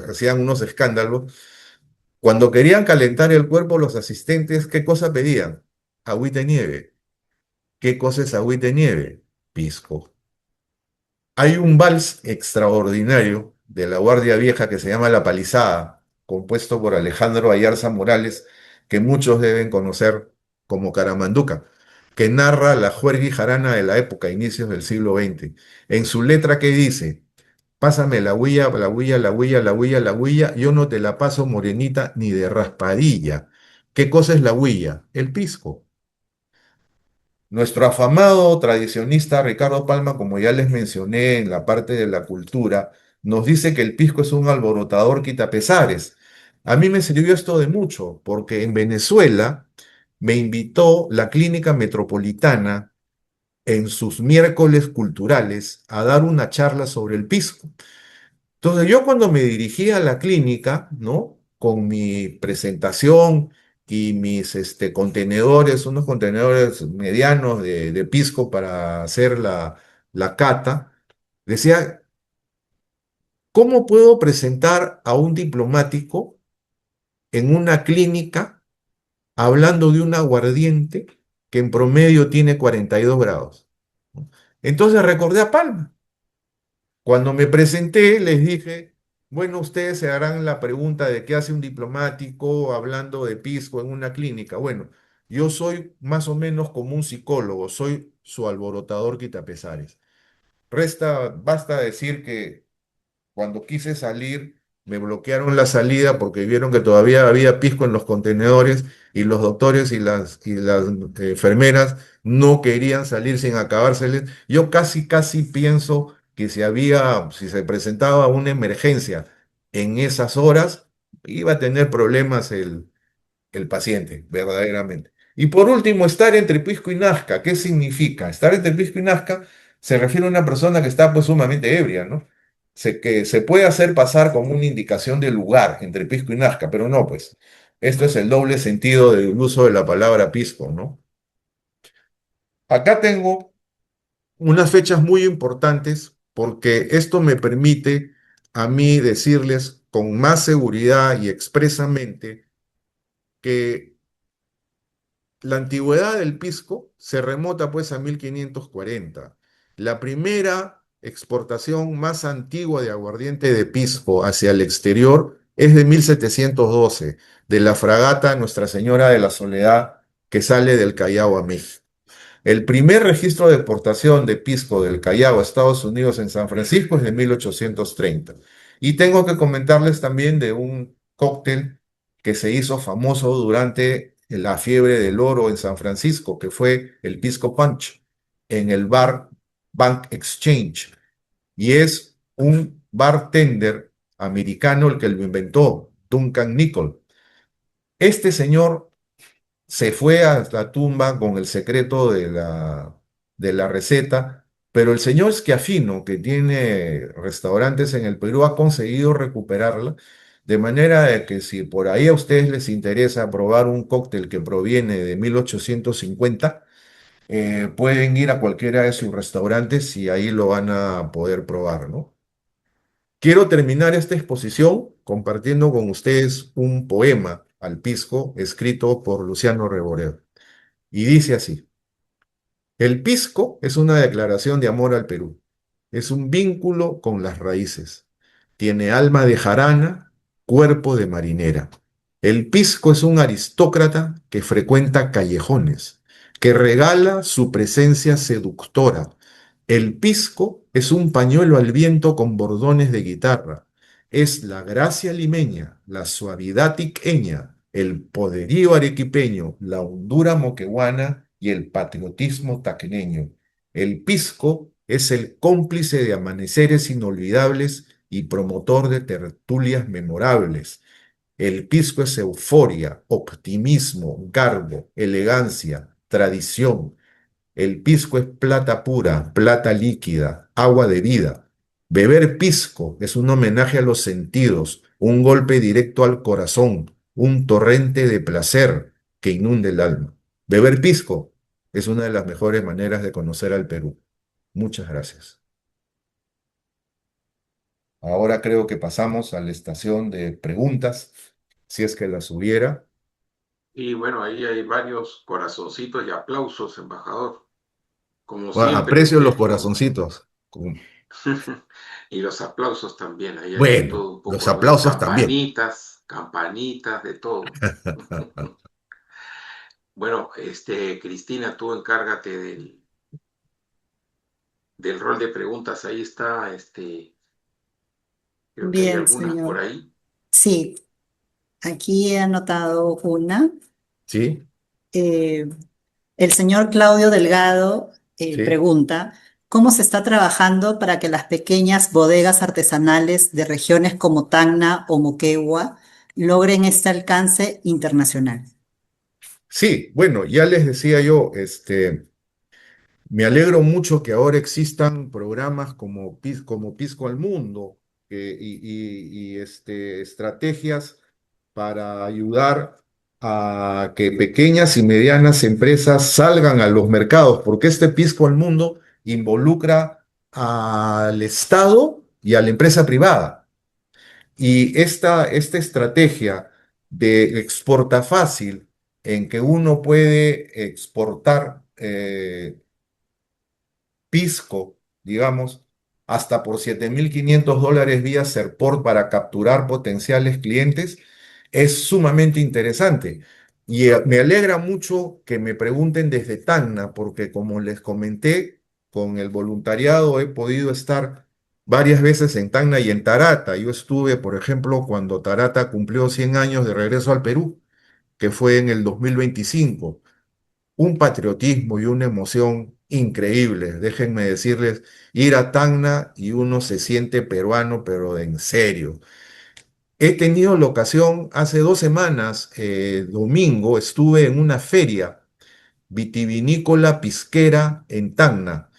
hacían unos escándalos, cuando querían calentar el cuerpo, los asistentes, ¿qué cosa pedían? Agüita de nieve. ¿Qué cosa es agüita de nieve? Pisco. Hay un vals extraordinario de la Guardia Vieja que se llama La Palizada, compuesto por Alejandro Ayarza Morales, que muchos deben conocer como Caramanduca, que narra la juerga y jarana de la época, inicios del siglo XX. En su letra que dice, pásame la huilla, la huilla, la huilla, la huilla, la huilla, yo no te la paso morenita ni de raspadilla. ¿Qué cosa es la huilla? El pisco. Nuestro afamado tradicionista Ricardo Palma, como ya les mencioné en la parte de la cultura, nos dice que el pisco es un alborotador quitapesares. A mí me sirvió esto de mucho, porque en Venezuela me invitó la Clínica Metropolitana en sus miércoles culturales a dar una charla sobre el pisco. Entonces yo cuando me dirigí a la clínica, ¿no? Con mi presentación y mis contenedores, unos contenedores medianos de pisco para hacer la cata, decía, ¿cómo puedo presentar a un diplomático en una clínica hablando de un aguardiente que en promedio tiene 42 grados? ¿No? Entonces recordé a Palma. Cuando me presenté, les dije, bueno, ustedes se harán la pregunta de qué hace un diplomático hablando de pisco en una clínica. Bueno, yo soy más o menos como un psicólogo, soy su alborotador quitapesares. Basta decir que cuando quise salir, me bloquearon la salida porque vieron que todavía había pisco en los contenedores y los doctores y las enfermeras no querían salir sin acabárseles. Yo casi, casi pienso que si se presentaba una emergencia en esas horas, iba a tener problemas el paciente, verdaderamente. Y por último, estar entre pisco y nazca. ¿Qué significa? Estar entre pisco y nazca se refiere a una persona que está pues sumamente ebria, ¿no? Que se puede hacer pasar como una indicación de lugar entre pisco y nazca, pero no, pues. Esto es el doble sentido del uso de la palabra pisco, ¿no? Acá tengo unas fechas muy importantes porque esto me permite a mí decirles con más seguridad y expresamente que la antigüedad del pisco se remota pues a 1540. La primera exportación más antigua de aguardiente de pisco hacia el exterior es de 1712, de la fragata Nuestra Señora de la Soledad que sale del Callao a México. El primer registro de exportación de pisco del Callao a Estados Unidos en San Francisco es de 1830. Y tengo que comentarles también de un cóctel que se hizo famoso durante la fiebre del oro en San Francisco, que fue el Pisco Punch, en el bar Bank Exchange. Y es un bartender americano el que lo inventó, Duncan Nichol. Este señor se fue a la tumba con el secreto de la receta, pero el señor Schiaffino, que tiene restaurantes en el Perú, ha conseguido recuperarla, de manera de que si por ahí a ustedes les interesa probar un cóctel que proviene de 1850, pueden ir a cualquiera de sus restaurantes y ahí lo van a poder probar, ¿no? Quiero terminar esta exposición compartiendo con ustedes un poema al pisco escrito por Luciano Reboreo. Y dice así, el pisco es una declaración de amor al Perú, es un vínculo con las raíces, tiene alma de jarana, cuerpo de marinera. El pisco es un aristócrata que frecuenta callejones, que regala su presencia seductora. El pisco es un pañuelo al viento con bordones de guitarra. Es la gracia limeña, la suavidad tiqueña, el poderío arequipeño, la hondura moqueguana y el patriotismo taqueño. El pisco es el cómplice de amaneceres inolvidables y promotor de tertulias memorables. El pisco es euforia, optimismo, garbo, elegancia, tradición. El pisco es plata pura, plata líquida, agua de vida. Beber pisco es un homenaje a los sentidos, un golpe directo al corazón, un torrente de placer que inunde el alma. Beber pisco es una de las mejores maneras de conocer al Perú. Muchas gracias. Ahora creo que pasamos a la estación de preguntas, si es que las hubiera. Y bueno, ahí hay varios corazoncitos y aplausos, embajador. Como Bueno, siempre, aprecio los usted con... corazoncitos. Y los aplausos también, ahí hay de Bueno, todo un los poco, ¿no? aplausos también. Campanitas, campanitas, de todo. Bueno, Cristina, tú encárgate del rol de preguntas. Ahí está, creo que hay Bien, algunas por señor. ahí. Sí, aquí he anotado una. ¿Sí? Eh, el señor Claudio Delgado ¿Sí? pregunta, ¿cómo se está trabajando para que las pequeñas bodegas artesanales de regiones como Tacna o Moquegua logren este alcance internacional? Sí, bueno, ya les decía yo, me alegro mucho que ahora existan programas como Pisco al Mundo y estrategias para ayudar a que pequeñas y medianas empresas salgan a los mercados, porque este Pisco al Mundo involucra al Estado y a la empresa privada. Y esta estrategia de exporta fácil, en que uno puede exportar pisco, digamos, hasta por $7.500 vía Serport para capturar potenciales clientes, es sumamente interesante. Y me alegra mucho que me pregunten desde Tacna, porque como les comenté, con el voluntariado he podido estar varias veces en Tacna y en Tarata. Yo estuve, por ejemplo, cuando Tarata cumplió 100 años de regreso al Perú, que fue en el 2025, un patriotismo y una emoción increíbles. Déjenme decirles, ir a Tacna y uno se siente peruano, pero en serio. He tenido la ocasión, hace 2 semanas, domingo, estuve en una feria vitivinícola pisquera en Tacna.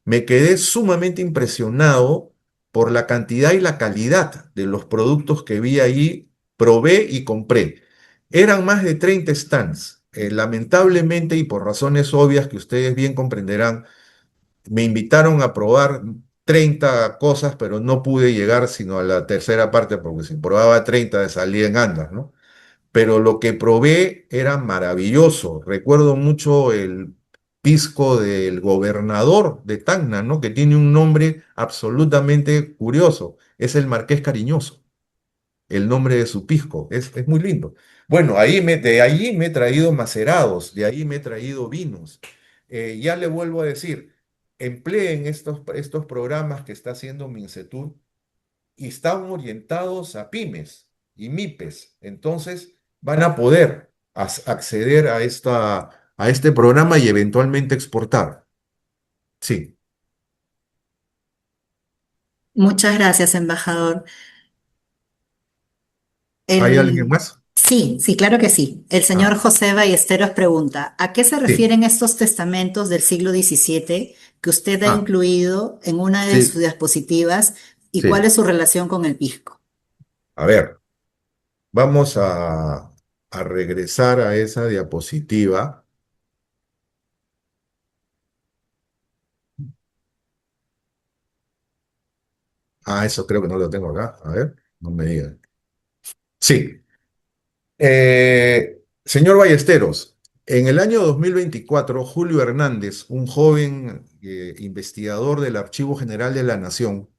Me quedé sumamente impresionado por la cantidad y la calidad de los productos que vi ahí, probé y compré. Eran más de 30 stands. Lamentablemente y por razones obvias que ustedes bien comprenderán, me invitaron a probar 30 cosas, pero no pude llegar sino a la tercera parte, porque si probaba 30 salía en andas, ¿no? Pero lo que probé era maravilloso. Recuerdo mucho el pisco del gobernador de Tacna, ¿no? Que tiene un nombre absolutamente curioso. Es el Marqués Cariñoso, el nombre de su pisco. Es muy lindo. Bueno, de ahí me he traído macerados, de ahí me he traído vinos. Ya le vuelvo a decir, empleen estos programas que está haciendo Mincetur y están orientados a pymes y MIPES. Entonces van a poder acceder a este programa y eventualmente exportar. Sí. Muchas gracias, embajador. ¿Hay alguien más? Sí, sí, claro que sí. El señor Ah, José Ballesteros pregunta, ¿a qué se sí. refieren estos testamentos del siglo XVII que usted ha Ah, incluido en una de sus sí, diapositivas y cuál sí. es su relación con el pisco? A ver, vamos a regresar a esa diapositiva. Ah, eso creo que no lo tengo acá. A ver, no me digan. Sí. Señor Ballesteros, en el año 2024, Julio Hernández, un joven investigador del Archivo General de la Nación,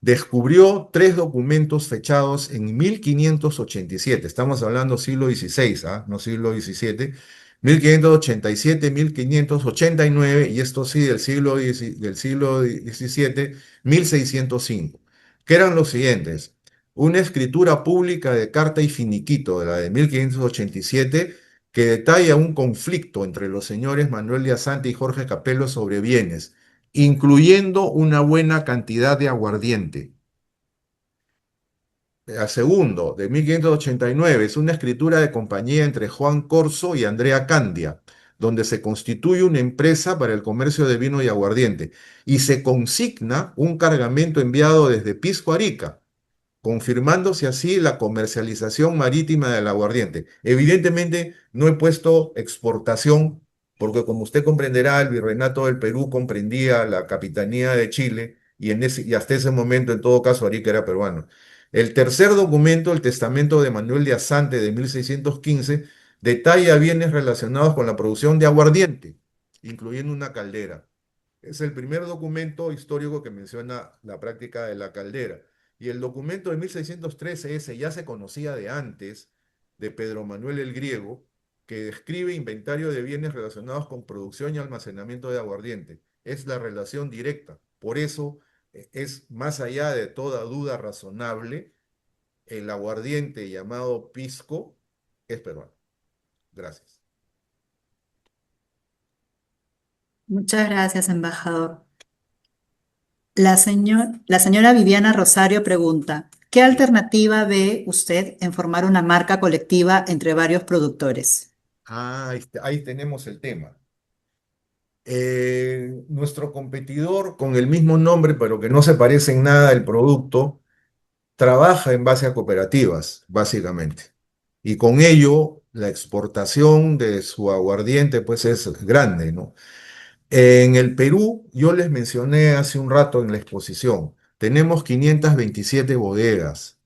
descubrió 3 documentos fechados en 1587. Estamos hablando siglo XVI, ¿ah? No siglo XVII. 1587, 1589, y esto sí del siglo XVII, 1605, que eran los siguientes. Una escritura pública de carta y finiquito, de la de 1587, que detalla un conflicto entre los señores Manuel de Asante y Jorge Capello sobre bienes, incluyendo una buena cantidad de aguardiente. A segundo, de 1589, es una escritura de compañía entre Juan Corso y Andrea Candia, donde se constituye una empresa para el comercio de vino y aguardiente, y se consigna un cargamento enviado desde Pisco a Arica, confirmándose así la comercialización marítima del aguardiente. Evidentemente, no he puesto exportación, porque como usted comprenderá, el Virreinato del Perú comprendía la Capitanía de Chile y hasta ese momento, en todo caso, Arica era peruano. El tercer documento, el Testamento de Manuel de Asante de 1615, detalla bienes relacionados con la producción de aguardiente, incluyendo una caldera. Es el primer documento histórico que menciona la práctica de la caldera. Y el documento de 1613, ese ya se conocía de antes, de Pedro Manuel el Griego, que describe inventario de bienes relacionados con producción y almacenamiento de aguardiente. Es la relación directa. Por eso es más allá de toda duda razonable, el aguardiente llamado pisco es peruano. Gracias. Muchas gracias, embajador. La señora Viviana Rosario pregunta, ¿qué Sí. alternativa ve usted en formar una marca colectiva entre varios productores? Ah, ahí tenemos el tema. Nuestro competidor con el mismo nombre, pero que no se parece en nada al producto, trabaja en base a cooperativas, básicamente. Y con ello, la exportación de su aguardiente, pues es grande, ¿no? En el Perú, yo les mencioné hace un rato en la exposición, tenemos 527 bodegas.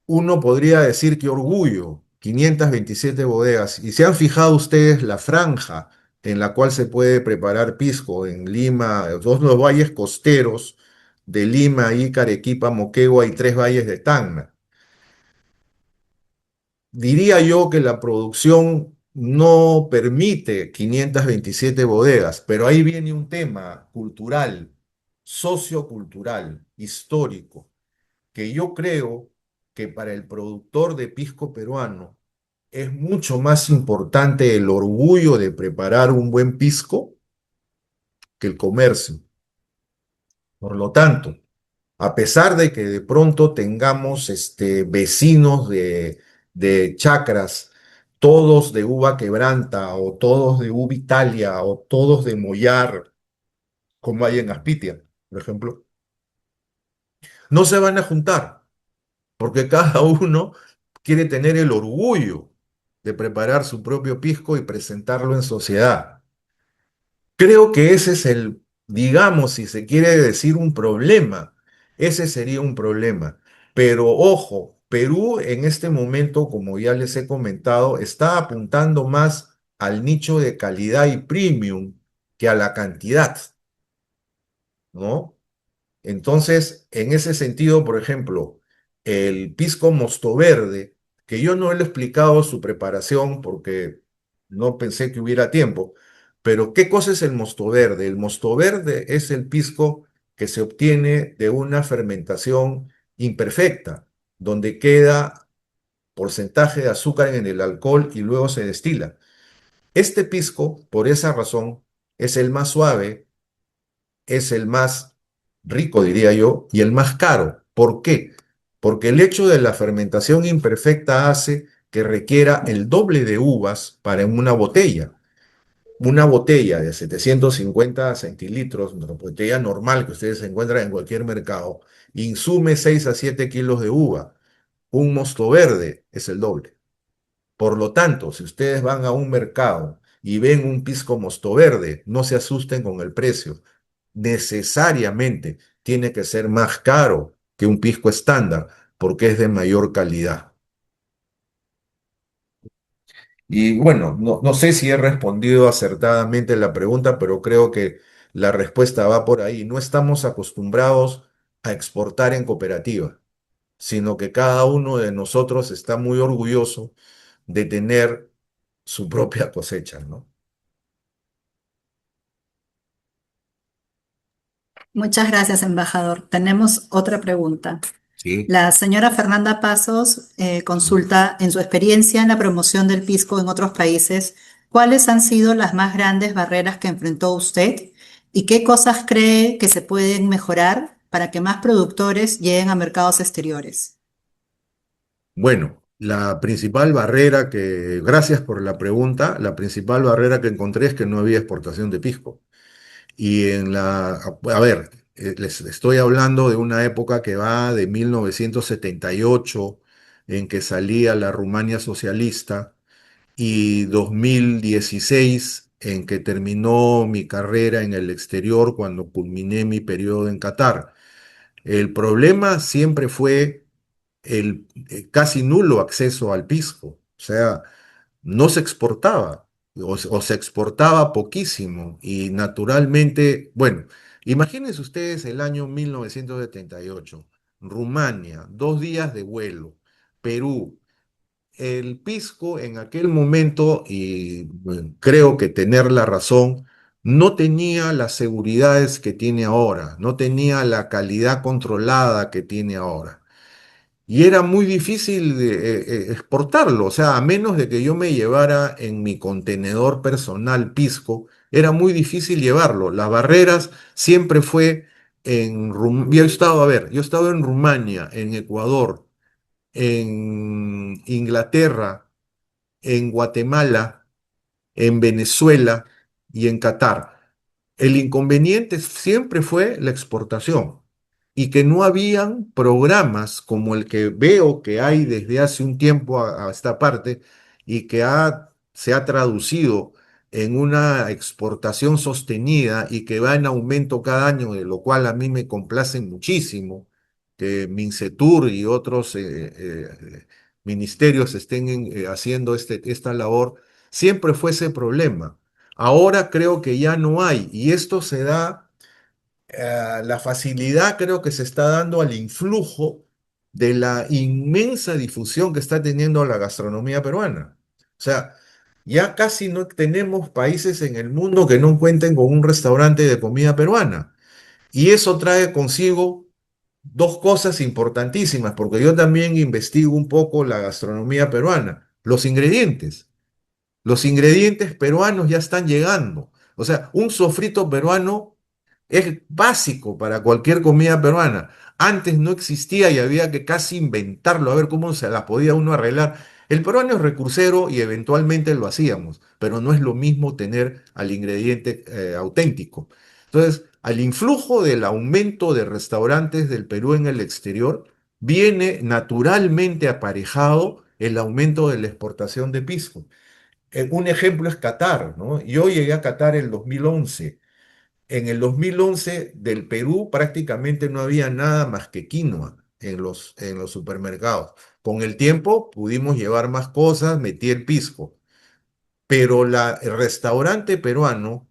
Uno podría decir qué orgullo, 527 bodegas. Y se han fijado ustedes la franja en la cual se puede preparar pisco en Lima, todos los valles costeros de Lima, Ica, Arequipa, Moquegua y tres valles de Tacna. Diría yo que la producción no permite 527 bodegas, pero ahí viene un tema cultural, sociocultural, histórico, que yo creo que para el productor de pisco peruano es mucho más importante el orgullo de preparar un buen pisco que el comercio. Por lo tanto, a pesar de que de pronto tengamos vecinos de chacras, todos de uva quebranta, o todos de uva Italia, o todos de Mollar, como hay en Aspitia, por ejemplo, no se van a juntar, porque cada uno quiere tener el orgullo de preparar su propio pisco y presentarlo en sociedad. Creo que ese es el, digamos, si se quiere decir un problema, ese sería un problema. Pero ojo, Perú en este momento, como ya les he comentado, está apuntando más al nicho de calidad y premium que a la cantidad, ¿no? Entonces, en ese sentido, por ejemplo, el pisco mosto verde, que yo no le he explicado su preparación porque no pensé que hubiera tiempo, pero ¿qué cosa es el mosto verde? El mosto verde es el pisco que se obtiene de una fermentación imperfecta, donde queda porcentaje de azúcar en el alcohol y luego se destila. Este pisco, por esa razón, es el más suave, es el más rico, diría yo, y el más caro. ¿Por qué? Porque el hecho de la fermentación imperfecta hace que requiera el doble de uvas para una botella. Una botella de 750 centilitros, una botella normal que ustedes encuentran en cualquier mercado, insume 6 a 7 kilos de uva. Un mosto verde es el doble. Por lo tanto, si ustedes van a un mercado y ven un pisco mosto verde, no se asusten con el precio. Necesariamente tiene que ser más caro que un pisco estándar porque es de mayor calidad. Y bueno, no sé si he respondido acertadamente la pregunta, pero creo que la respuesta va por ahí. No estamos acostumbrados a exportar en cooperativa, sino que cada uno de nosotros está muy orgulloso de tener su propia cosecha, ¿no? Muchas gracias, embajador. Tenemos otra pregunta. Sí, La señora Fernanda Pasos sí. consulta, en su experiencia en la promoción del pisco en otros países, ¿cuáles han sido las más grandes barreras que enfrentó usted y qué cosas cree que se pueden mejorar para que más productores lleguen a mercados exteriores? Bueno, la principal barrera que, gracias por la pregunta, la principal barrera que encontré es que no había exportación de pisco. Y a ver, les estoy hablando de una época que va de 1978, en que salía la Rumania socialista, y 2016, en que terminó mi carrera en el exterior cuando culminé mi periodo en Qatar. El problema siempre fue el casi nulo acceso al pisco. O sea, no se exportaba o se exportaba poquísimo y naturalmente, bueno, imagínense ustedes el año 1978, Rumania, 2 días de vuelo, Perú, el pisco en aquel momento, y bueno, creo que tener la razón, no tenía las seguridades que tiene ahora, no tenía la calidad controlada que tiene ahora. Y era muy difícil exportarlo, o sea, a menos de que yo me llevara en mi contenedor personal pisco, era muy difícil llevarlo. Las barreras siempre fue yo he estado, a ver, yo he estado en Rumania, en Ecuador, en Inglaterra, en Guatemala, en Venezuela y en Qatar. El inconveniente siempre fue la exportación y que no habían programas como el que veo que hay desde hace un tiempo a esta parte y que se ha traducido en una exportación sostenida y que va en aumento cada año, de lo cual a mí me complace muchísimo que Mincetur y otros ministerios estén haciendo esta labor. Siempre fue ese problema. Ahora creo que ya no hay, y esto se da, la facilidad creo que se está dando al influjo de la inmensa difusión que está teniendo la gastronomía peruana. O sea, ya casi no tenemos países en el mundo que no cuenten con un restaurante de comida peruana. Y eso trae consigo dos cosas importantísimas, porque yo también investigo un poco la gastronomía peruana, los ingredientes. Los ingredientes peruanos ya están llegando. O sea, un sofrito peruano es básico para cualquier comida peruana. Antes no existía y había que casi inventarlo, a ver cómo se la podía uno arreglar. El peruano es recursero y eventualmente lo hacíamos, pero no es lo mismo tener al ingrediente auténtico. Entonces, al influjo del aumento de restaurantes del Perú en el exterior, viene naturalmente aparejado el aumento de la exportación de pisco. Un ejemplo es Qatar, ¿no? Yo llegué a Qatar en el 2011. En el 2011 del Perú prácticamente no había nada más que quinoa en los supermercados. Con el tiempo pudimos llevar más cosas, metí el pisco, pero el restaurante peruano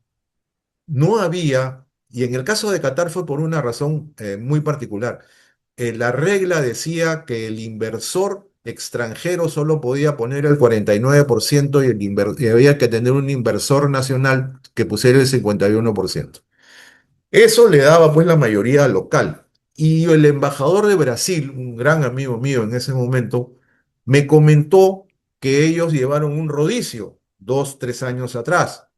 no había, y en el caso de Qatar fue por una razón muy particular. La regla decía que el inversor extranjero solo podía poner el 49% y había que tener un inversor nacional que pusiera el 51%. Eso le daba pues la mayoría local. Y el embajador de Brasil, un gran amigo mío en ese momento, me comentó que ellos llevaron un rodicio 2, 3 años atrás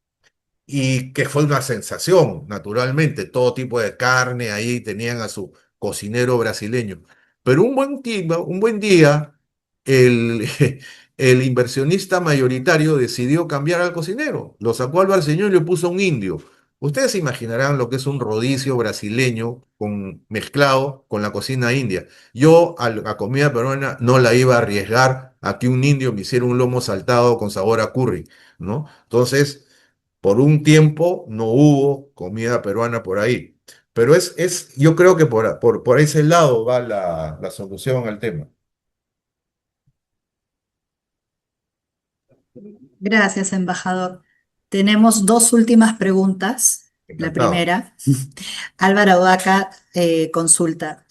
y que fue una sensación, naturalmente, todo tipo de carne, ahí tenían a su cocinero brasileño. Pero un buen día, el, el inversionista mayoritario decidió cambiar al cocinero, lo sacó al brasileño y le puso un indio. Ustedes se imaginarán lo que es un rodicio brasileño mezclado con la cocina india. Yo a la comida peruana no la iba a arriesgar a que un indio me hiciera un lomo saltado con sabor a curry, ¿no? Entonces, por un tiempo no hubo comida peruana por ahí. Pero yo creo que por ese lado va la solución al tema. Gracias, embajador. Tenemos dos últimas preguntas. La Encantado. primera, Álvaro Vaca consulta.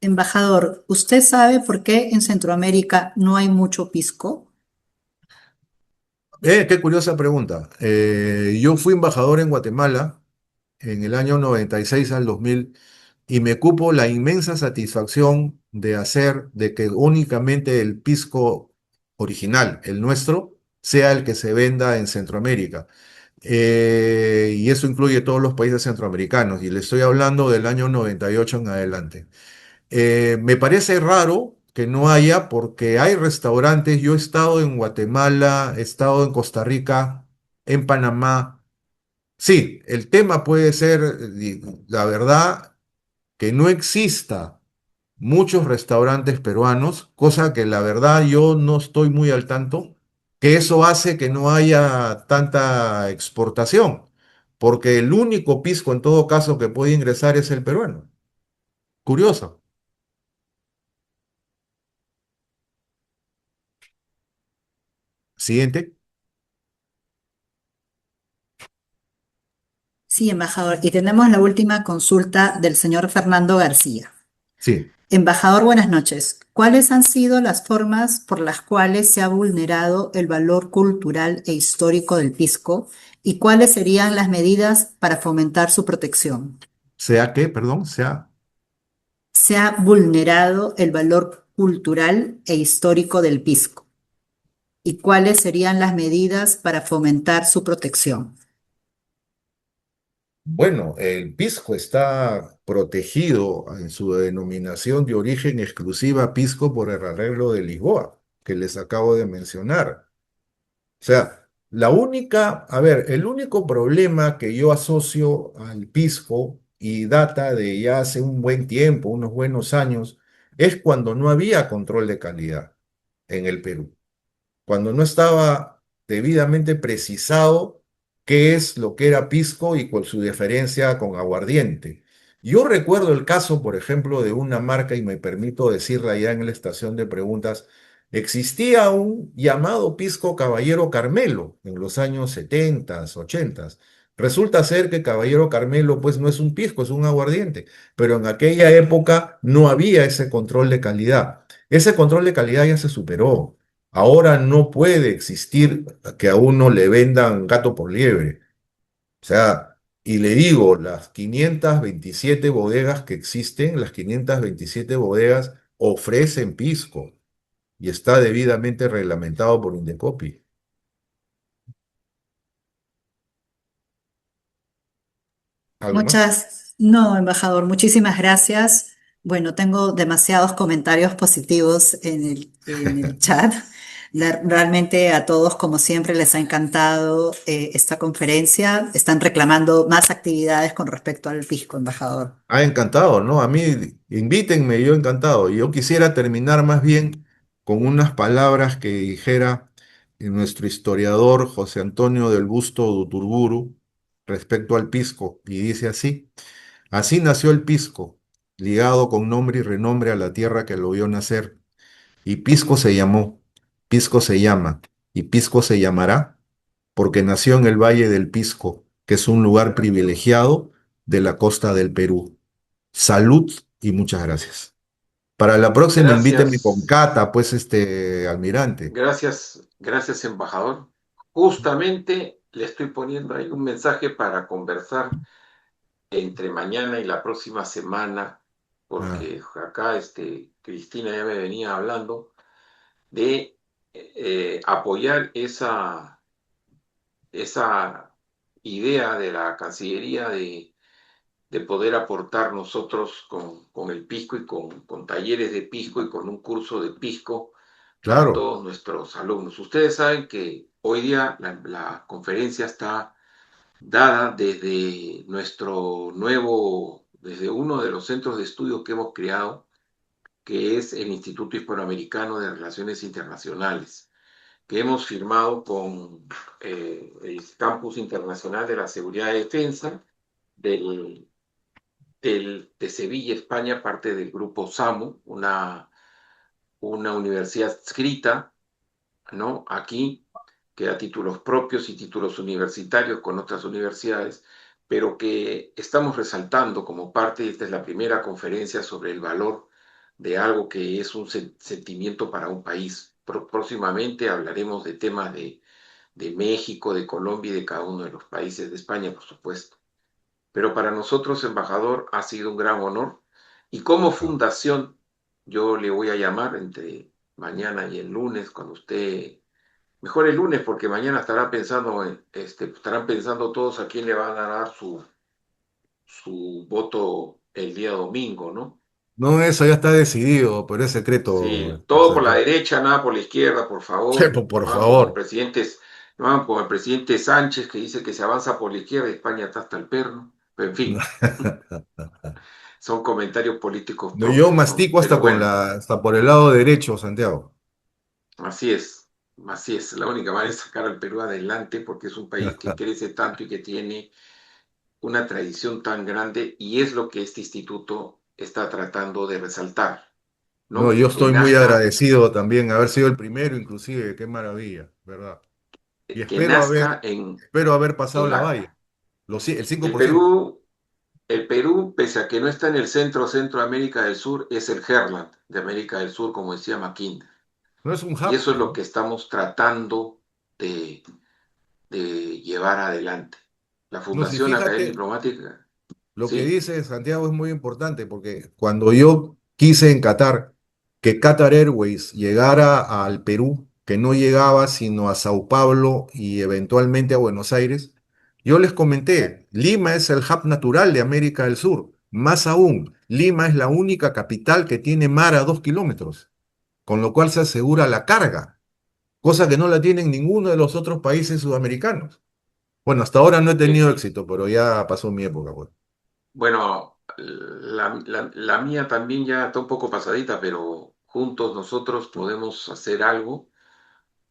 Embajador, ¿usted sabe por qué en Centroamérica no hay mucho pisco? Qué curiosa pregunta. Yo fui embajador en Guatemala en el año 96 al 2000 y me cupo la inmensa satisfacción de que únicamente el pisco original, el nuestro, sea el que se venda en Centroamérica. Y eso incluye todos los países centroamericanos, y le estoy hablando del año 98 en adelante. Me parece raro que no haya, porque hay restaurantes. Yo he estado en Guatemala, he estado en Costa Rica, en Panamá. Sí, el tema puede ser, la verdad, que no exista muchos restaurantes peruanos, cosa que la verdad yo no estoy muy al tanto, que eso hace que no haya tanta exportación, porque el único pisco en todo caso que puede ingresar es el peruano. Curioso. Siguiente. Sí, embajador. Y tenemos la última consulta del señor Fernando García. Sí, Embajador, buenas noches. ¿Cuáles han sido las formas por las cuales se ha vulnerado el valor cultural e histórico del Pisco y cuáles serían las medidas para fomentar su protección? sea que, perdón, sea. Se ha vulnerado el valor cultural e histórico del Pisco y cuáles serían las medidas para fomentar su protección. Bueno, el pisco está protegido en su denominación de origen exclusiva pisco por el arreglo de Lisboa, que les acabo de mencionar. O sea, el único problema que yo asocio al pisco y data de ya hace un buen tiempo, unos buenos años, es cuando no había control de calidad en el Perú, cuando no estaba debidamente precisado qué es lo que era pisco y con su diferencia con aguardiente. Yo recuerdo el caso, por ejemplo, de una marca, y me permito decirla ya en la estación de preguntas, existía un llamado pisco Caballero Carmelo en los años 70, 80. Resulta ser que Caballero Carmelo pues no es un pisco, es un aguardiente, pero en aquella época no había ese control de calidad. Ese control de calidad ya se superó. Ahora no puede existir que a uno le vendan gato por liebre. O sea, y le digo, las 527 bodegas que existen, las 527 bodegas ofrecen pisco y está debidamente reglamentado por Indecopi. ¿Algo más? No, embajador, muchísimas gracias. Bueno, tengo demasiados comentarios positivos en el chat. Realmente a todos, como siempre, les ha encantado esta conferencia. Están reclamando más actividades con respecto al pisco, embajador. Ah, encantado, ¿no? A mí, invítenme, yo encantado. Yo quisiera terminar más bien con unas palabras que dijera nuestro historiador José Antonio del Busto Duturburu respecto al pisco, y dice así: así nació el pisco, ligado con nombre y renombre a la tierra que lo vio nacer, y pisco se llamó, pisco se llama, y pisco se llamará, porque nació en el Valle del Pisco, que es un lugar privilegiado de la costa del Perú. Salud y muchas gracias. Para la próxima invítenme con Gracias, Cata, pues, almirante. gracias, embajador. Justamente le estoy poniendo ahí un mensaje para conversar entre mañana y la próxima semana, Ah, porque acá Cristina ya me venía hablando de apoyar esa idea de la Cancillería de poder aportar nosotros con el pisco y con talleres de pisco y con un curso de pisco para claro, todos nuestros alumnos. Ustedes saben que hoy día la conferencia está dada desde uno de los centros de estudio que hemos creado, que es el Instituto Hispanoamericano de Relaciones Internacionales, que hemos firmado con el Campus Internacional de la Seguridad y Defensa del, de Sevilla, España, parte del grupo SAMU, una universidad adscrita, ¿no? Aquí, que da títulos propios y títulos universitarios con otras universidades, pero que estamos resaltando como parte, y esta es la primera conferencia sobre el valor de algo que es un sentimiento para un país. Próximamente hablaremos de temas de México, de Colombia y de cada uno de los países de España, por supuesto. Pero para nosotros, embajador, ha sido un gran honor. Y como fundación, yo le voy a llamar entre mañana y el lunes, cuando usted, mejor el lunes, porque mañana estarán pensando todos a quién le van a dar su voto el día domingo, ¿no? no, eso ya está decidido, pero es Sí, secreto, todo José por la Antonio. derecha, nada por la izquierda, por favor. Chepo, por No hagan como favor. no hagan como el presidente Sánchez, que dice que se avanza por la izquierda y España está hasta el perno. Pero en fin, son comentarios políticos No, yo propios, ¿no? mastico Pero bueno, hasta por el lado derecho, Santiago. así es, así es. La única manera es sacar al Perú adelante porque es un país que crece tanto y que tiene una tradición tan grande y es lo que este instituto está tratando de resaltar, No, ¿no? yo estoy muy agradecido también haber sido el primero, inclusive, qué maravilla, ¿verdad? Y Que nazca espero haber pasado en la la... valla, el El 5%. Perú El Perú, pese a que no está en el centro de América del Sur, es el Herland de América del Sur, como decía Mackinder. No es un Y hub, eso es lo ¿no? que estamos tratando de, de llevar adelante. La No, si Fundación Academia fíjate, Diplomática, lo que ¿sí? dice Santiago es muy importante porque cuando yo quise en Qatar que Qatar Airways llegara al Perú, que no llegaba sino a Sao Paulo y eventualmente a Buenos Aires, yo les comenté, Lima es el hub natural de América del Sur. Más aún, Lima es la única capital que tiene mar a 2 kilómetros, con lo cual se asegura la carga, cosa que no la tienen ninguno de los otros países sudamericanos. Bueno, hasta ahora no he tenido Eh, éxito, pero ya pasó mi época, pues. bueno, la mía también ya está un poco pasadita, pero juntos nosotros podemos hacer algo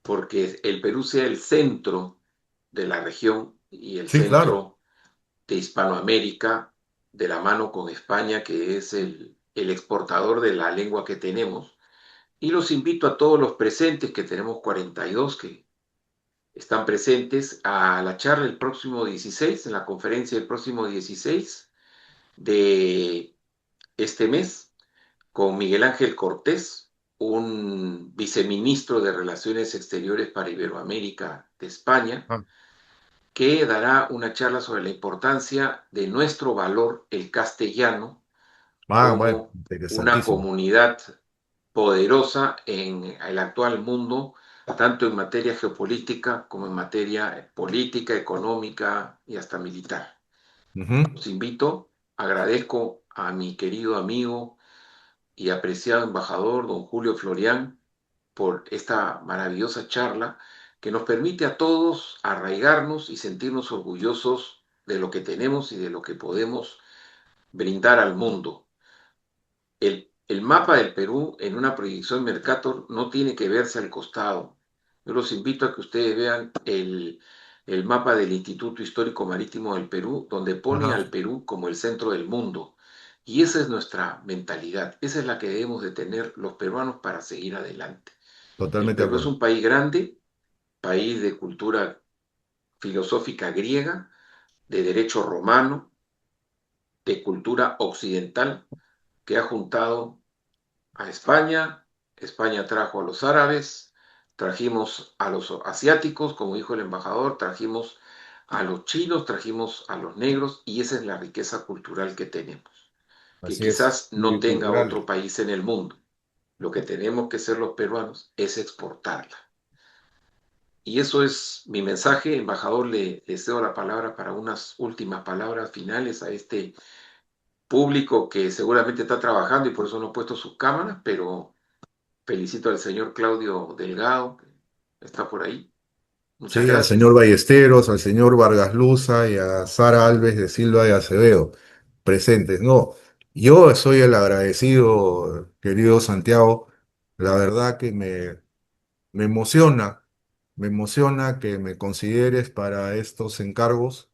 porque el Perú sea el centro de la región y el Sí, claro. centro de Hispanoamérica, de la mano con España, que es el exportador de la lengua que tenemos. Y los invito a todos los presentes, que tenemos 42 que están presentes, a la charla el próximo 16, en la conferencia del próximo 16 de este mes, con Miguel Ángel Cortés, un viceministro de Relaciones Exteriores para Iberoamérica de España, Ah, que dará una charla sobre la importancia de nuestro valor, el castellano, bueno, como una interesantísimo. comunidad poderosa en el actual mundo, tanto en materia geopolítica como en materia política, económica y hasta militar. Ujú. Los invito, agradezco a mi querido amigo y apreciado embajador, don Julio Florián, por esta maravillosa charla que nos permite a todos arraigarnos y sentirnos orgullosos de lo que tenemos y de lo que podemos brindar al mundo. El mapa del Perú en una proyección Mercator no tiene que verse al costado. Yo los invito a que ustedes vean el mapa del Instituto Histórico Marítimo del Perú, donde pone Ajá, al Perú como el centro del mundo. Y esa es nuestra mentalidad, esa es la que debemos de tener los peruanos para seguir adelante. El totalmente de Perú es acuerdo. un país grande, país de cultura filosófica griega, de derecho romano, de cultura occidental, que ha juntado a España, España trajo a los árabes, trajimos a los asiáticos, como dijo el embajador, trajimos a los chinos, trajimos a los negros, y esa es la riqueza cultural que tenemos, que Así es, quizás no tenga pluricultural. otro país en el mundo. Lo que tenemos que hacer los peruanos es exportarla. Y eso es mi mensaje, embajador. Le cedo la palabra para unas últimas palabras finales a este público que seguramente está trabajando y por eso no ha puesto sus cámaras, pero felicito al señor Claudio Delgado, que está por ahí. Muchas Sí, al señor gracias. Ballesteros, al señor Vargas Luza y a Sara Alves de Silva y Acevedo, presentes. No, yo soy el agradecido, querido Santiago. La verdad que me emociona que me consideres para estos encargos.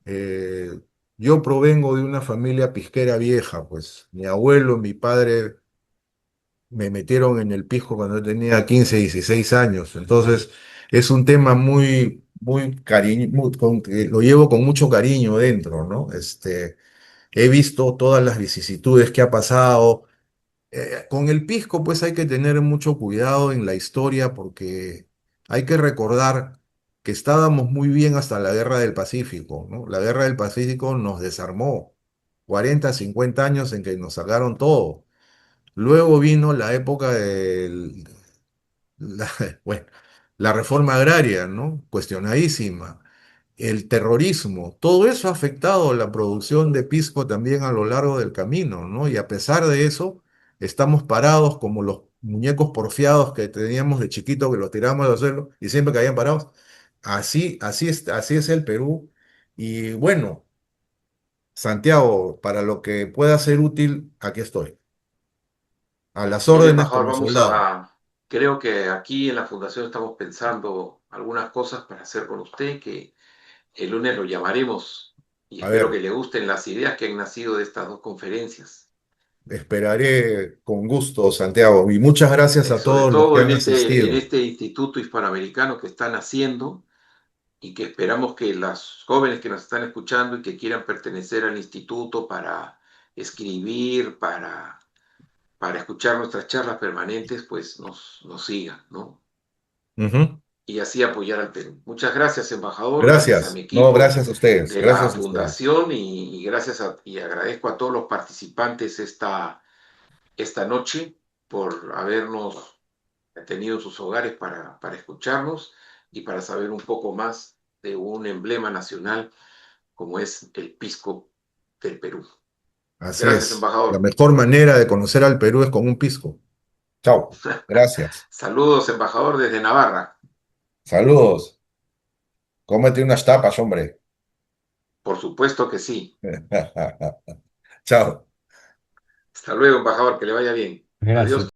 Eh, yo provengo de una familia pisquera vieja, pues mi abuelo, mi padre me metieron en el pisco cuando yo tenía 15, 16 años. Entonces, es un tema muy cariño, que lo llevo con mucho cariño dentro, ¿no? He visto todas las vicisitudes que ha pasado. Con el pisco, pues hay que tener mucho cuidado en la historia porque hay que recordar que estábamos muy bien hasta la Guerra del Pacífico, ¿no? La Guerra del Pacífico nos desarmó. 40, 50 años en que nos sacaron todo. Luego vino la época de la, bueno, la reforma agraria, ¿no? Cuestionadísima. El terrorismo, todo eso ha afectado la producción de pisco también a lo largo del camino, ¿no? Y a pesar de eso, estamos parados como los muñecos porfiados que teníamos de chiquito que los tirábamos al suelo y siempre caían parados. Así es el Perú. Y bueno, Santiago, para lo que pueda ser útil, aquí estoy. A las Mire, órdenes embajador, como soldado. creo que aquí en la Fundación estamos pensando algunas cosas para hacer con usted, que el lunes lo llamaremos y A espero que ver, le gusten las ideas que han nacido de estas dos conferencias. esperaré con gusto, Santiago, y muchas gracias a Sobre todos los que todo han en asistido. este Instituto Hispanoamericano que están haciendo, y que esperamos que las jóvenes que nos están escuchando y que quieran pertenecer al instituto para escribir, para escuchar nuestras charlas permanentes, pues nos sigan, ¿no? Ujú. Y así apoyar al Perú. Muchas gracias, embajador, gracias a mi Gracias. No, equipo gracias a ustedes. de la Gracias a ustedes. fundación y agradezco a todos los participantes esta noche por habernos tenido en sus hogares para escucharnos y para saber un poco más de un emblema nacional como es el pisco del Perú. Así Gracias, es. La embajador. mejor manera de conocer al Perú es con un pisco. Chao. Gracias. Saludos, embajador, desde Navarra. Saludos. Cómete unas tapas, hombre. Por supuesto que sí. Chao. Hasta luego, embajador, que le vaya bien. Gracias. Adiós.